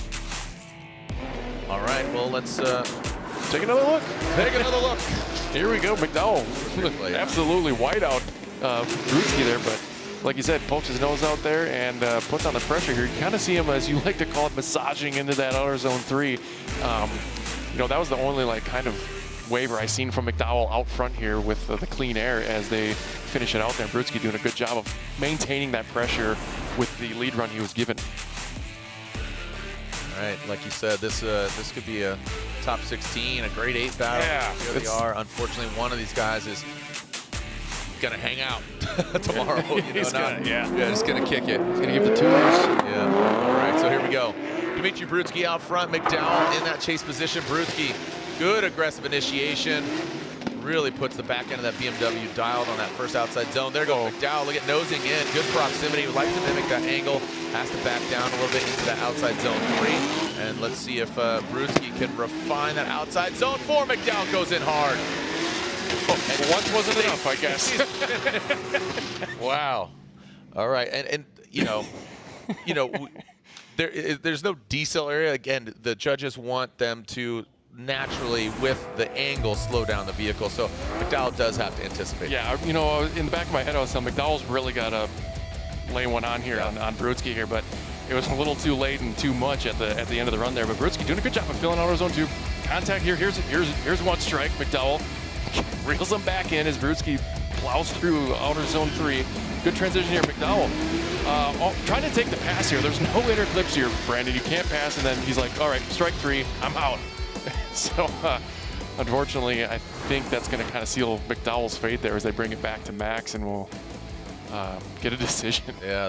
All right, well, let's take another look. Take another look. Here we go, McDowell. Absolutely white out Brutsky there, but like you said, pokes his nose out there and puts on the pressure here. You kind of see him, as you like to call it, massaging into that outer zone 3. You know, that was the only like kind of waiver I seen from McDowell out front here with the clean air as they finish it out there. Brutsky doing a good job of maintaining that pressure with the lead run he was given. All right, like you said, this could be a top 16, a grade 8 battle. Yeah, here they are. Unfortunately, one of these guys is gonna hang out tomorrow. Just gonna kick it. He's gonna give the tours. Yeah. All right, so here we go. Dimitri Brutsky out front. McDowell in that chase position. Brutsky, good aggressive initiation. Really puts the back end of that BMW dialed on that first outside zone. There goes McDowell. Look at nosing in. Good proximity. Would like to mimic that angle. Has to back down a little bit into that outside zone 3. And let's see if Brutsky can refine that outside zone 4. McDowell goes in hard. And once wasn't enough, I guess. Wow. All right, and you know, there's no decel area. Again, the judges want them to naturally, with the angle, slow down the vehicle. So McDowell does have to anticipate. Yeah, you know, in the back of my head, I was saying McDowell's really got to lay one on here on Brutsky here, but it was a little too late and too much at the end of the run there. But Brutsky doing a good job of filling out our zone 2. Contact here. Here's one strike. McDowell reels him back in as Brutsky plows through outer zone 3. Good transition here, McDowell. Trying to take the pass here. There's no inner clips here, Brandon. You can't pass, and then he's like, all right, strike 3, I'm out. So, unfortunately, I think that's going to kind of seal McDowell's fate there as they bring it back to Max, and we'll get a decision. Yeah,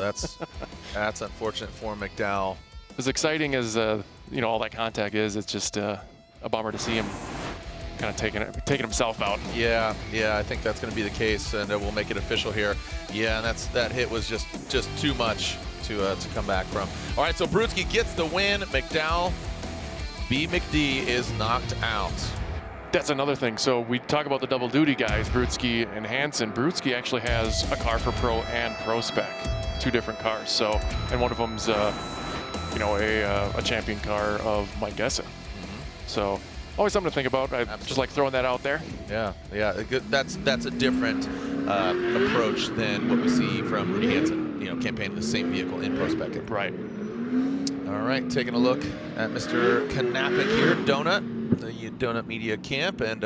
that's unfortunate for McDowell. As exciting as you know, all that contact is, it's just a bummer to see him kind of taking himself out. Yeah, I think that's going to be the case, and we'll make it official here. Yeah, and that hit was just too much to come back from. All right, so Brutsky gets the win. McDowell, McD is knocked out. That's another thing. So we talk about the double duty guys, Brutsky and Hansen. Brutsky actually has a car for Pro and PROSPEC, 2 different cars. So, and one of them's, you know, a champion car of Mike Gessa. So always something to think about. I just like throwing that out there. Yeah, that's a different approach than what we see from Rudy Hansen, you know, campaigning the same vehicle in PROSPEC. Right. All right, taking a look at Mr. Kapic here, Donut, the Donut Media Camp, and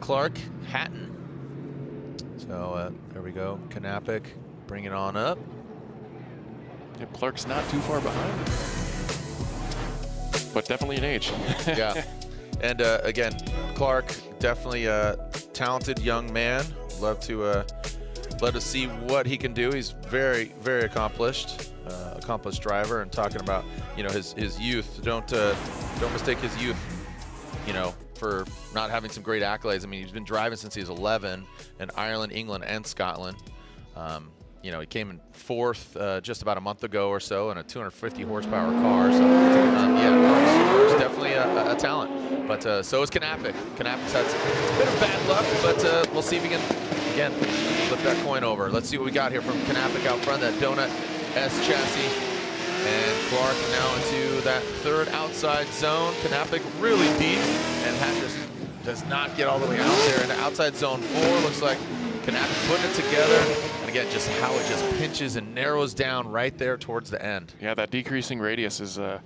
Clark Hatton. So there we go, Kapic, bring it on up. Yep, Clark's not too far behind, but definitely an age. Yeah, and again, Clark, definitely a talented young man. Love to see what he can do. He's very, very accomplished driver. And talking about, you know, his youth. Don't mistake his youth, you know, for not having some great accolades. I mean, he's been driving since he was 11 in Ireland, England, and Scotland. You know, he came in 4th just about a month ago or so in a 250 horsepower car. So yeah, Clark's definitely a talent. But so is Kapic. Kapic's had a bit of bad luck, but we'll see if he can, again, flip that coin over. Let's see what we got here from Kapic out front, that Donut S chassis. And Clark now into that 3rd outside zone. Kapic really deep, and Hat just does not get all the way out there into outside zone 4. Looks like Kapic putting it together. And again, just how it just pinches and narrows down right there towards the end. Yeah, that decreasing radius is a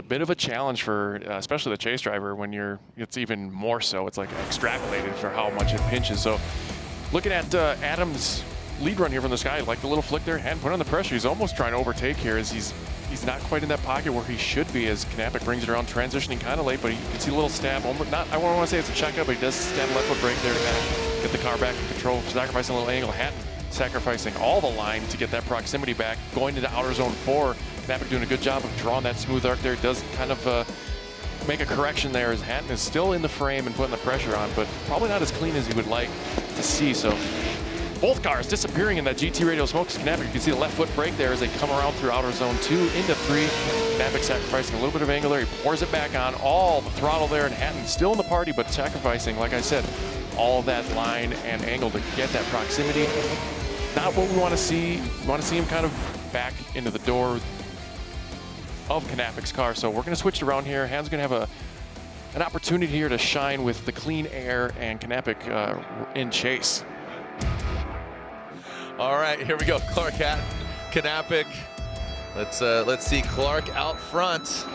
bit of a challenge for especially the chase driver. When it's even more so. It's like extrapolated for how much it pinches. So looking at Adam's lead run here from the sky, like the little flick there, and put on the pressure. He's almost trying to overtake here as he's not quite in that pocket where he should be, as Kapic brings it around, transitioning kind of late, but you can see a little stab. I don't want to say it's a checkup, but he does stab left foot brake there to kind of get the car back in control, sacrificing a little angle. Hatton sacrificing all the line to get that proximity back, going into outer zone 4. Kapic doing a good job of drawing that smooth arc there. Does kind of make a correction there as Hatton is still in the frame and putting the pressure on, but probably not as clean as he would like to see. So both cars disappearing in that GT radial smoke. Kapic, you can see the left foot brake there as they come around through outer zone 2 into 3. Kapic sacrificing a little bit of angle there. He pours it back on, all the throttle there, and Hatton still in the party, but sacrificing, like I said, all that line and angle to get that proximity. Not what we want to see. We want to see him kind of back into the door of Kapic's car. So we're going to switch it around here. Han's going to have an opportunity here to shine with the clean air and Kapic in chase. All right, here we go. Clark Hatton, Kapic. Let's see Clark out front.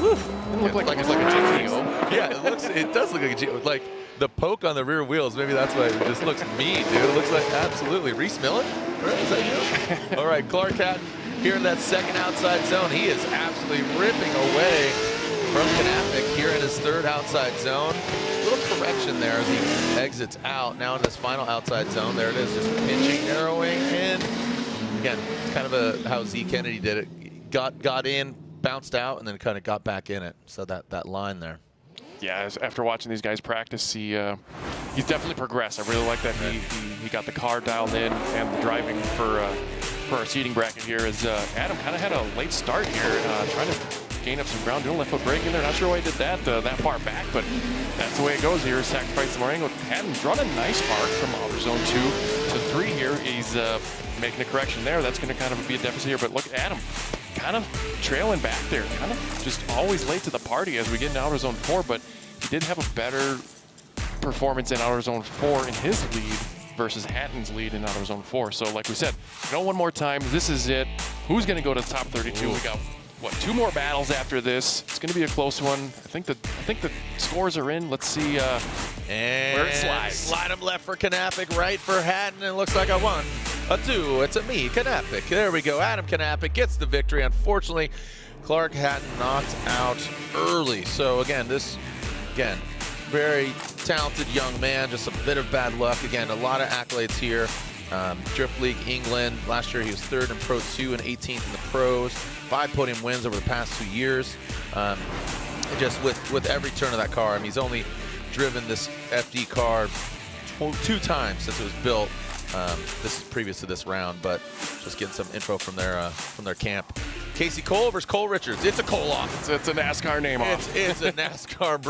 Woo. It looks like it's like a GTO. Yeah, it does look like a GTO. Like the poke on the rear wheels, maybe that's why it just looks mean, dude. It looks like absolutely. Reese Millen? Is that you? All right, Clark Hatton here in that 2nd outside zone. He is absolutely ripping away from Kapic here in his 3rd outside zone. A little correction there as he exits out. Now in this final outside zone, there it is, just pinching, narrowing in. Again, kind of how Z Kennedy did it. Got in, bounced out, and then kind of got back in it. So that line there. Yeah, after watching these guys practice, he's definitely progressed. I really like that he got the car dialed in and the driving for our seating bracket here. As Adam kind of had a late start here, trying to gain up some ground, doing left foot brake in there. Not sure why he did that far back, but that's the way it goes here. Sacrifice some more angle. Hatton's run a nice arc from outer zone 2 to 3 here. He's making a correction there. That's going to kind of be a deficit here, but look at Adam. Kind of trailing back there, kind of just always late to the party as we get into outer zone 4, but he did have a better performance in outer zone 4 in his lead versus Hatton's lead in outer zone 4. So like we said, one more time, this is it. Who's going to go to the top 32? Ooh. We got, 2 more battles after this. It's going to be a close one. I think the scores are in. Let's see where it slides. Slide him left for Kapic, right for Hatton, and it looks like a 1, a 2, it's a me, Kapic. There we go. Adam Kapic gets the victory. Unfortunately, Clark Hatton knocked out early. So again, very talented young man, just a bit of bad luck. Again, a lot of accolades here. Drift League England. Last year he was 3rd in Pro 2 and 18th in the pros. 5 podium wins over the past 2 years. Just with every turn of that car. I mean, he's only driven this FD car 2 times since it was built. This is previous to this round, but just getting some info from their camp. Casey Cole versus Cole Richards. It's a Cole off. It's a NASCAR name off. It's a NASCAR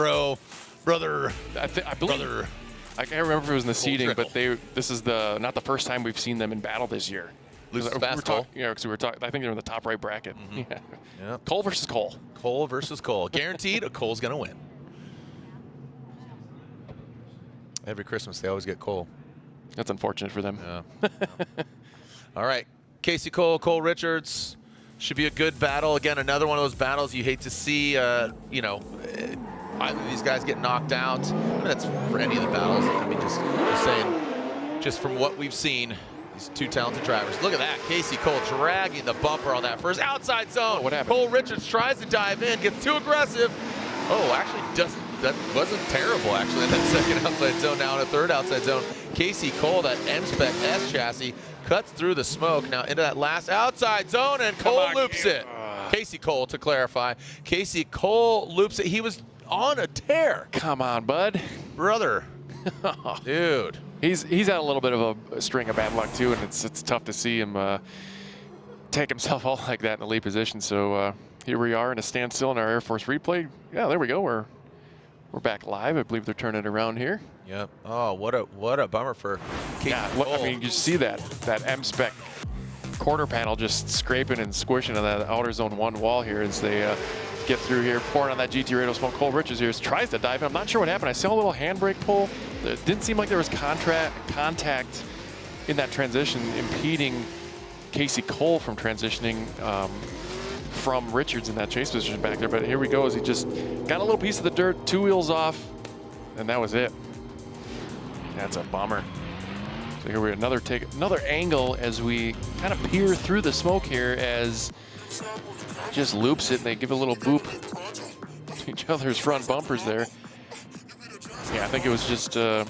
brother. I believe. I can't remember if it was in the seeding, but this is not the first time we've seen them in battle this year. Loses fast, Cole. Yeah, because we were talking. I think they're in the top right bracket. Mm-hmm. Yeah. Yep. Cole versus Cole. Cole versus Cole. Guaranteed, Cole's gonna win. Every Christmas they always get Cole. That's unfortunate for them. Yeah. All right, Casey Cole, Cole Richards. Should be a good battle. Again, another one of those battles you hate to see. Either of these guys get knocked out. I mean, that's for any of the battles. I mean, just saying, just from what we've seen, these two talented drivers. Look at that, Casey Cole dragging the bumper on that first outside zone. Oh, what happened? Cole Richards tries to dive in, gets too aggressive. Oh, actually doesn't. That wasn't terrible, actually, in that second outside zone. Now in a third outside zone, Casey Cole, that M-Spec S chassis, cuts through the smoke. Now into that last outside zone, and Cole loops it. Casey Cole, to clarify. Casey Cole loops it. He was on a tear. Come on, bud. Brother. Dude. He's had a little bit of a string of bad luck, too, and it's tough to see him take himself out like that in the lead position. So here we are in a standstill in our Air Force replay. Yeah, there we go. We're back live. I believe they're turning it around here. Yep. Oh, what a bummer for Casey Cole. I mean, you see that M-Spec quarter panel just scraping and squishing on that outer zone 1 wall here as they get through here, pouring on that GT Radio smoke. Cole Richards here tries to dive in. I'm not sure what happened. I saw a little handbrake pull. It didn't seem like there was contact in that transition impeding Casey Cole from transitioning from Richards in that chase position back there. But here we go as he just got a little piece of the dirt, 2 wheels off, and that was it. That's a bummer. So here we another angle as we kind of peer through the smoke here as just loops it and they give a little boop to each other's front bumpers there. Yeah, I think it was just an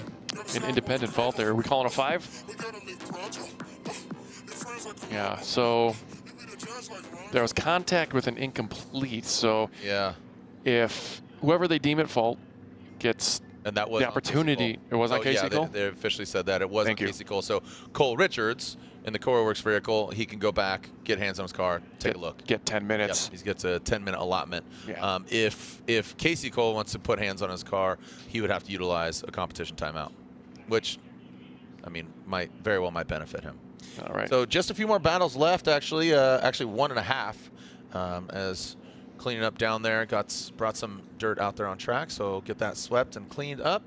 independent fault there. Are we calling a 5? Yeah, so there was contact with an incomplete. So yeah, if whoever they deem at fault gets and that was the opportunity, it was on Casey Cole? They officially said that it wasn't Casey Cole. So Cole Richards in the CoreWorks vehicle, he can go back, get hands on his car, take a look. Get 10 minutes. Yep, he gets a 10-minute allotment. Yeah. If Casey Cole wants to put hands on his car, he would have to utilize a competition timeout, which, I mean, very well might benefit him. All right. So just a few more battles left, actually 1.5, as cleaning up down there. Brought some dirt out there on track, so get that swept and cleaned up.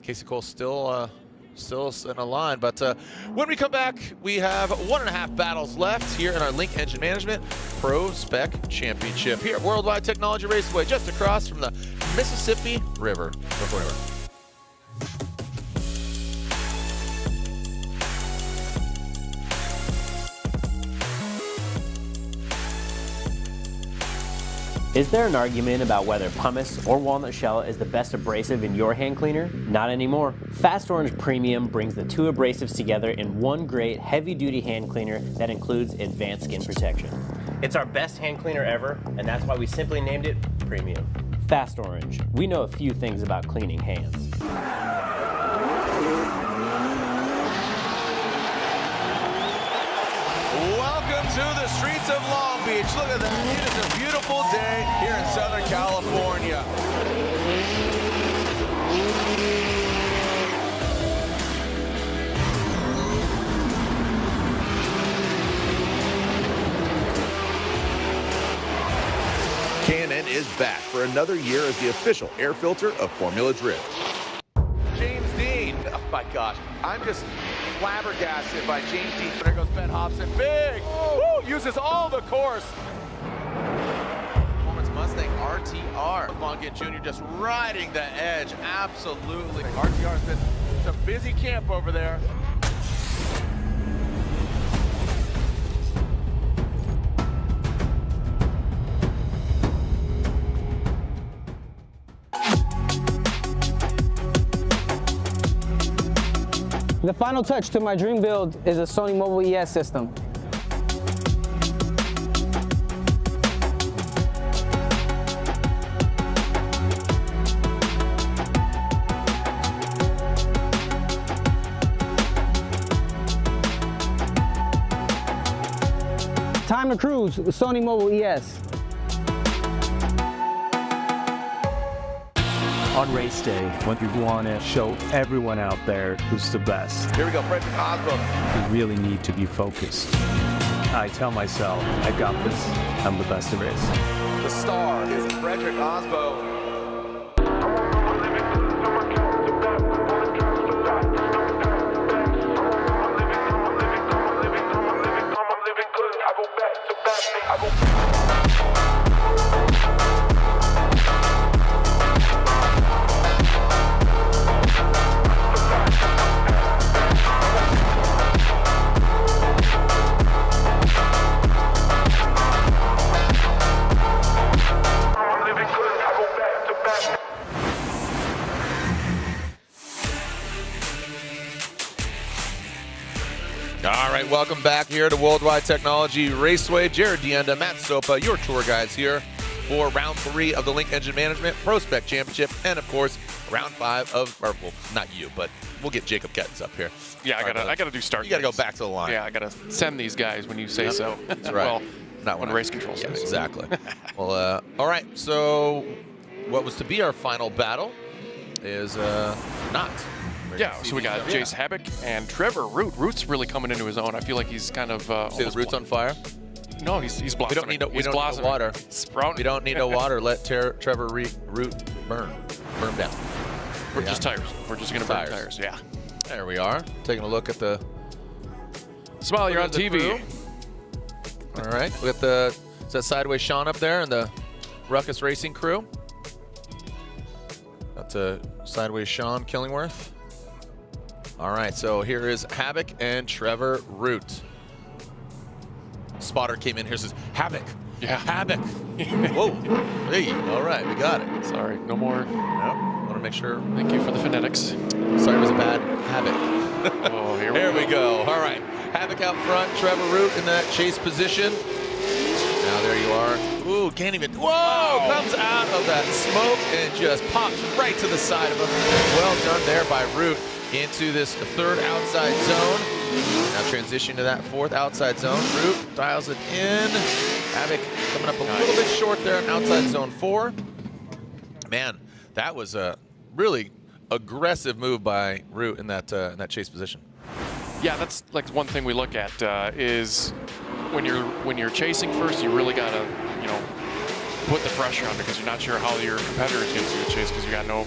Casey Cole still in a line, but when we come back, we have 1.5 battles left here in our Link Engine Management ProSpec Championship here at Worldwide Technology Raceway, just across from the Mississippi River. Is there an argument about whether pumice or walnut shell is the best abrasive in your hand cleaner? Not anymore. Fast Orange Premium brings the 2 abrasives together in one great heavy-duty hand cleaner that includes advanced skin protection. It's our best hand cleaner ever, and that's why we simply named it Premium. Fast Orange. We know a few things about cleaning hands. Welcome to the streets of Long Beach. Look at that. It is a beautiful day here in Southern California. K&N is back for another year as the official air filter of Formula Drift. James Dean. Oh my gosh. I'm just flabbergasted by James Dean. There goes Ben Hobson. Big. Woo, uses all the course. Performance Mustang RTR. Von Gint Jr. just riding the edge. Absolutely. RTR's been some busy camp over there. The final touch to my dream build is a Sony Mobile ES system. Time to cruise with Sony Mobile ES. On race day, when you want to show everyone out there who's the best, Here we go, Frederick Osborne. you really need to be focused. I tell myself, I got this, I'm the best there is. The star is Frederick Osborne. All right, welcome back here to Worldwide Technology Raceway. Jared Dienda, Matt Sopa, your tour guides here for round 3 of the Link Engine Management ProSpec Championship, and of course, round 5 of, or well, not you, but we'll get Jacob Kettens up here. Yeah, I gotta do start. You gotta go back to the line. Yeah, I gotta send these guys when you say so. That's right. Well, not when race control says. Yeah, exactly. Well, all right. So, what was to be our final battle is not. Yeah, so we got Jace Havoc and Trevor Root. Root's really coming into his own. I feel like he's kind of. See the Root's on fire? No, he's blossoming. We don't need no water. Sprouting. We don't need no water. Let Trevor Root burn down. We're just tires. We're just gonna burn tires. Yeah. There we are. Taking a look at the. Smile, you're on TV. Crew. All right, we got the is that Sideways Sean up there and the Ruckus Racing crew. That's Sideways Sean Killingworth. All right, so here is Havoc and Trevor Root. Spotter came in here, says, Havoc. Yeah. Havoc. Whoa. Hey, all right, we got it. Sorry, no more. Nope. Want to make sure. Thank you for the phonetics. Sorry, it was a bad Havoc. Oh, here we go. All right, Havoc out front, Trevor Root in that chase position. Now there you are. Ooh, can't even. Whoa! Wow. Comes out of that smoke and just pops right to the side of him. Well done there by Root into this 3rd outside zone. Now transition to that 4th outside zone. Root dials it in. Havoc coming up a little bit short there in outside zone 4. Man, that was a really aggressive move by Root in that chase position. Yeah, that's like one thing we look at is when you're chasing first, you really gotta put the pressure on because you're not sure how your competitor is going to do the chase because you got no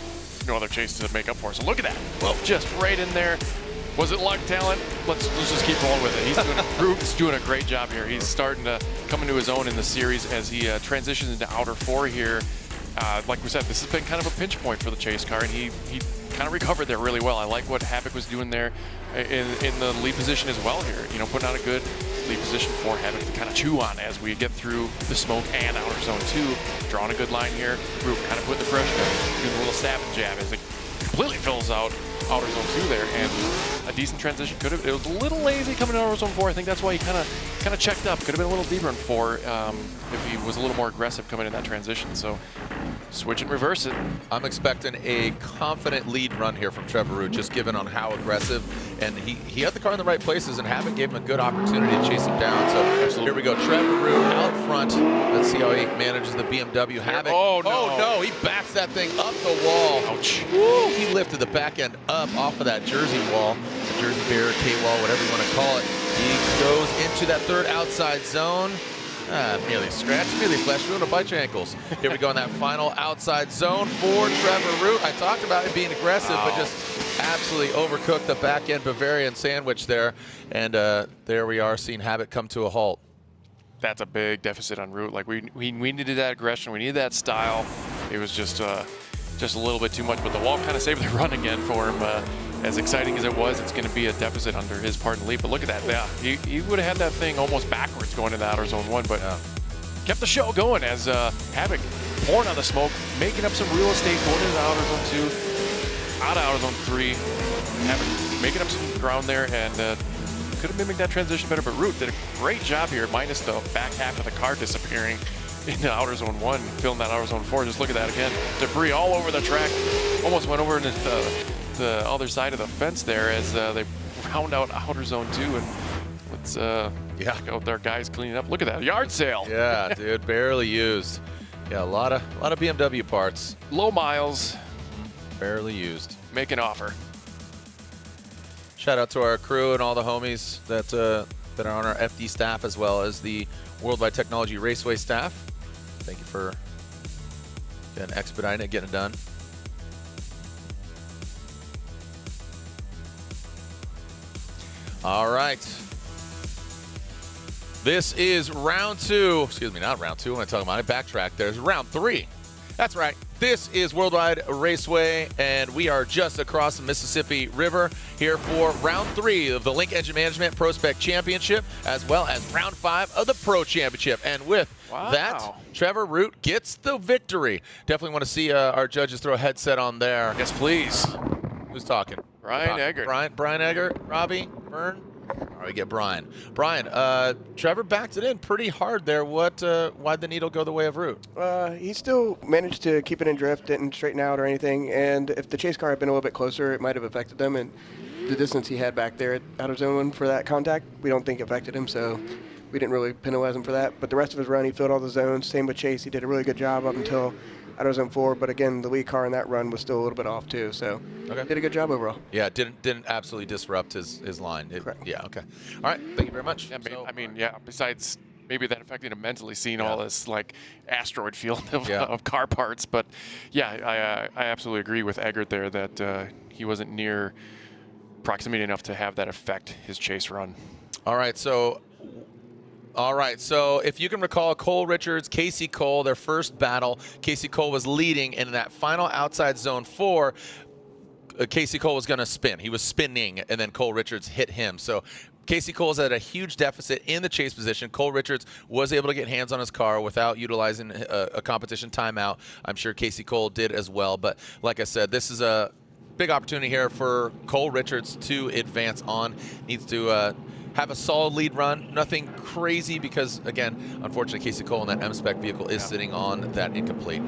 other chases to make up for. So look at that. Well, just right in there. Was it luck, talent? Let's just keep rolling with it. Root's doing a great job here. He's starting to come into his own in the series as he transitions into outer 4 here. Like we said, this has been kind of a pinch point for the chase car, and he kind of recovered there really well. I like what Havoc was doing there in the lead position as well here. Putting out a good lead position for Havoc to kind of chew on as we get through the smoke and outer zone 2. Drawing a good line here. Root kind of putting the pressure down, doing a little stab and jab as it completely fills out outer zone 2 there, and a decent transition. It was a little lazy coming to outer zone 4. I think that's why he kind of checked up. Could have been a little deeper in 4 if he was a little more aggressive coming in that transition. So switch and reverse it. I'm expecting a confident lead run here from Trevor Root, just given on how aggressive, and he had the car in the right places, and Havoc gave him a good opportunity to chase him down. So absolutely. Here we go, Trevor Root out front. Let's see how he manages the BMW. Havoc. Oh no! He backs that thing up the wall. Ouch! Woo, he lifted the back end up off of that Jersey wall, the Jersey barrier, K-wall, whatever you want to call it. He goes into that 3rd outside zone. Merely scratch, merely flesh, you want to bite your ankles. Here we go in that final outside zone for Trevor Root. I talked about him being aggressive, but just absolutely overcooked the back end Bavarian sandwich there. And there we are seeing Havoc come to a halt. That's a big deficit on Root. Like we needed that aggression, we needed that style. It was just a little bit too much, but the wall kind of saved the run again for him. As exciting as it was, it's going to be a deficit under his part in the lead. But look at that. Yeah, he would have had that thing almost backwards going into outer zone 1, but kept the show going as Havoc pouring on the smoke, making up some real estate, going into outer zone 2, out of outer zone 3. Havoc making up some ground there, and could have mimicked that transition better, but Root did a great job here, minus the back half of the car disappearing into outer zone 1, filling that outer zone 4. Just look at that again. Debris all over the track. Almost went over into the other side of the fence there as they round out outer zone 2. And let's Let's check out their guys cleaning up. Look at that yard sale. Yeah, dude, barely used. Yeah, a lot of BMW parts. Low miles. Barely used. Make an offer. Shout out to our crew and all the homies that are on our FD staff, as well as the Worldwide Technology Raceway staff. Thank you for expediting it, getting it done. All right. This is round 2. Excuse me, not round 2. When I talk about it, backtrack. There's round 3. That's right. This is Worldwide Raceway, and we are just across the Mississippi River here for round 3 of the Link Engine Management ProSpec Championship, as well as round 5 of the Pro Championship. And with that, Trevor Root gets the victory. Definitely want to see our judges throw a headset on there. Yes, please. Who's talking? Brian Eggert. Brian Eggert, Robbie, Vern. All right, we get Brian. Brian, Trevor backed it in pretty hard there. Why'd the needle go the way of Root? He still managed to keep it in drift, didn't straighten out or anything. And if the chase car had been a little bit closer, it might have affected them. And the distance he had back there out of zone for that contact, we don't think affected him. So we didn't really penalize him for that. But the rest of his run, he filled all the zones. Same with Chase. He did a really good job up until out of zone 4. But again, the lead car in that run was still a little bit off too. So did a good job overall. Yeah, didn't absolutely disrupt his line. Correct. Yeah, okay. All right, thank you very much. Yeah, I mean, besides maybe that affecting him mentally, seeing all this like asteroid field of car parts. But yeah, I absolutely agree with Eggert there that he wasn't near proximity enough to have that affect his chase run. All right, so if you can recall, Cole Richards, Casey Cole, their first battle, Casey Cole was leading, and in that final outside zone 4, Casey Cole was going to spin. He was spinning, and then Cole Richards hit him. So Casey Cole's at a huge deficit in the chase position. Cole Richards was able to get hands on his car without utilizing a competition timeout. I'm sure Casey Cole did as well. But like I said, this is a big opportunity here for Cole Richards to advance on. Needs to have a solid lead run. Nothing crazy because, again, unfortunately, Casey Cole in that M-Spec vehicle is sitting on that incomplete.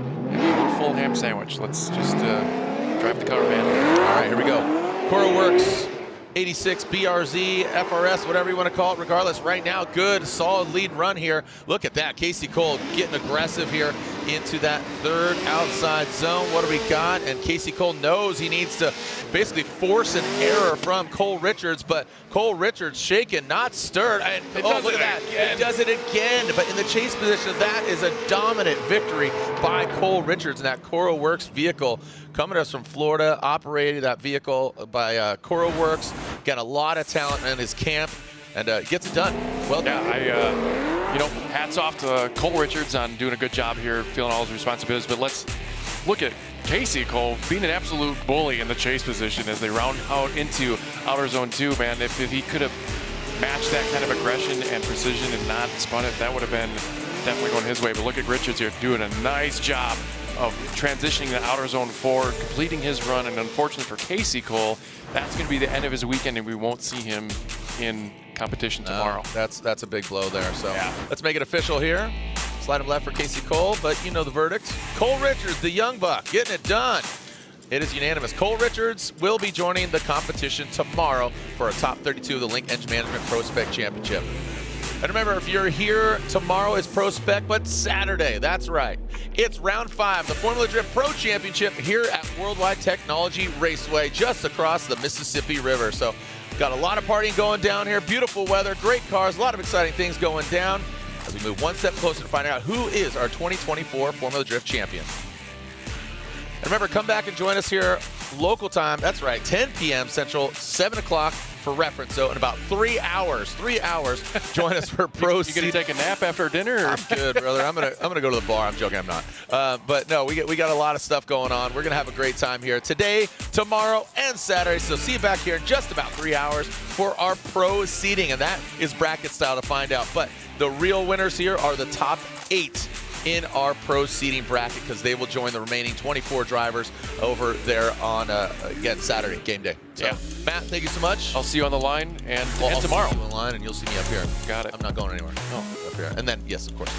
Full ham sandwich. Let's just drive the car, man. All right, here we go. Coro Works, 86, BRZ, FRS, whatever you want to call it. Regardless, right now, good, solid lead run here. Look at that. Casey Cole getting aggressive here into that third outside zone. What do we got? And Casey Cole knows he needs to basically force an error from Cole Richards, but Cole Richards shaken, not stirred. And look at that. He does it again. But in the chase position, that is a dominant victory by Cole Richards in that Coro Works vehicle. Coming to us from Florida, operated that vehicle by Coro Works. Got a lot of talent in his camp, and gets it done. Well done. Yeah, hats off to Cole Richards on doing a good job here, feeling all his responsibilities. But let's look at Casey Cole being an absolute bully in the chase position as they round out into outer zone 2, man. If he could have matched that kind of aggression and precision and not spun it, that would have been definitely going his way. But look at Richards here doing a nice job of transitioning to outer zone 4, completing his run, and unfortunately for Casey Cole, that's going to be the end of his weekend, and we won't see him in competition tomorrow. That's a big blow there. So let's make it official here. Slide him left for Casey Cole, but you know the verdict. Cole Richards, the young buck, getting it done. It is unanimous. Cole Richards will be joining the competition tomorrow for a top 32 of the Link Engine Management ProSpec Championship. And remember, if you're here tomorrow, it's ProSpec, but Saturday, that's right. It's round 5, the Formula Drift Pro Championship here at Worldwide Technology Raceway, just across the Mississippi River. So got a lot of partying going down here, beautiful weather, great cars, a lot of exciting things going down as we move one step closer to finding out who is our 2024 Formula Drift champion. And remember, come back and join us here local time. That's right, 10 p.m. Central, 7 o'clock for reference. So in about 3 hours, join us for Pro. You gonna take a nap after dinner? Or? I'm good, brother. I'm gonna go to the bar. I'm joking. I'm not. But no, we got a lot of stuff going on. We're gonna have a great time here today, tomorrow, and Saturday. So see you back here in just about 3 hours for our pro seating, and that is bracket style to find out. But the real winners here are the top 8 in our pro seating bracket, because they will join the remaining 24 drivers over there on again Saturday game day. So, yeah, Matt, thank you so much. I'll see you on the line and I'll tomorrow. See you on the line, and you'll see me up here. Got it. I'm not going anywhere. No, up here. And then yes, of course.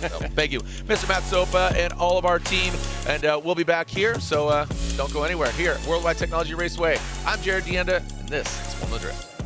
So, thank you, Mr. Matt Sopa and all of our team, and we'll be back here. So don't go anywhere. Here at Worldwide Technology Raceway. I'm Jared Deenda, and this is Formula Drift.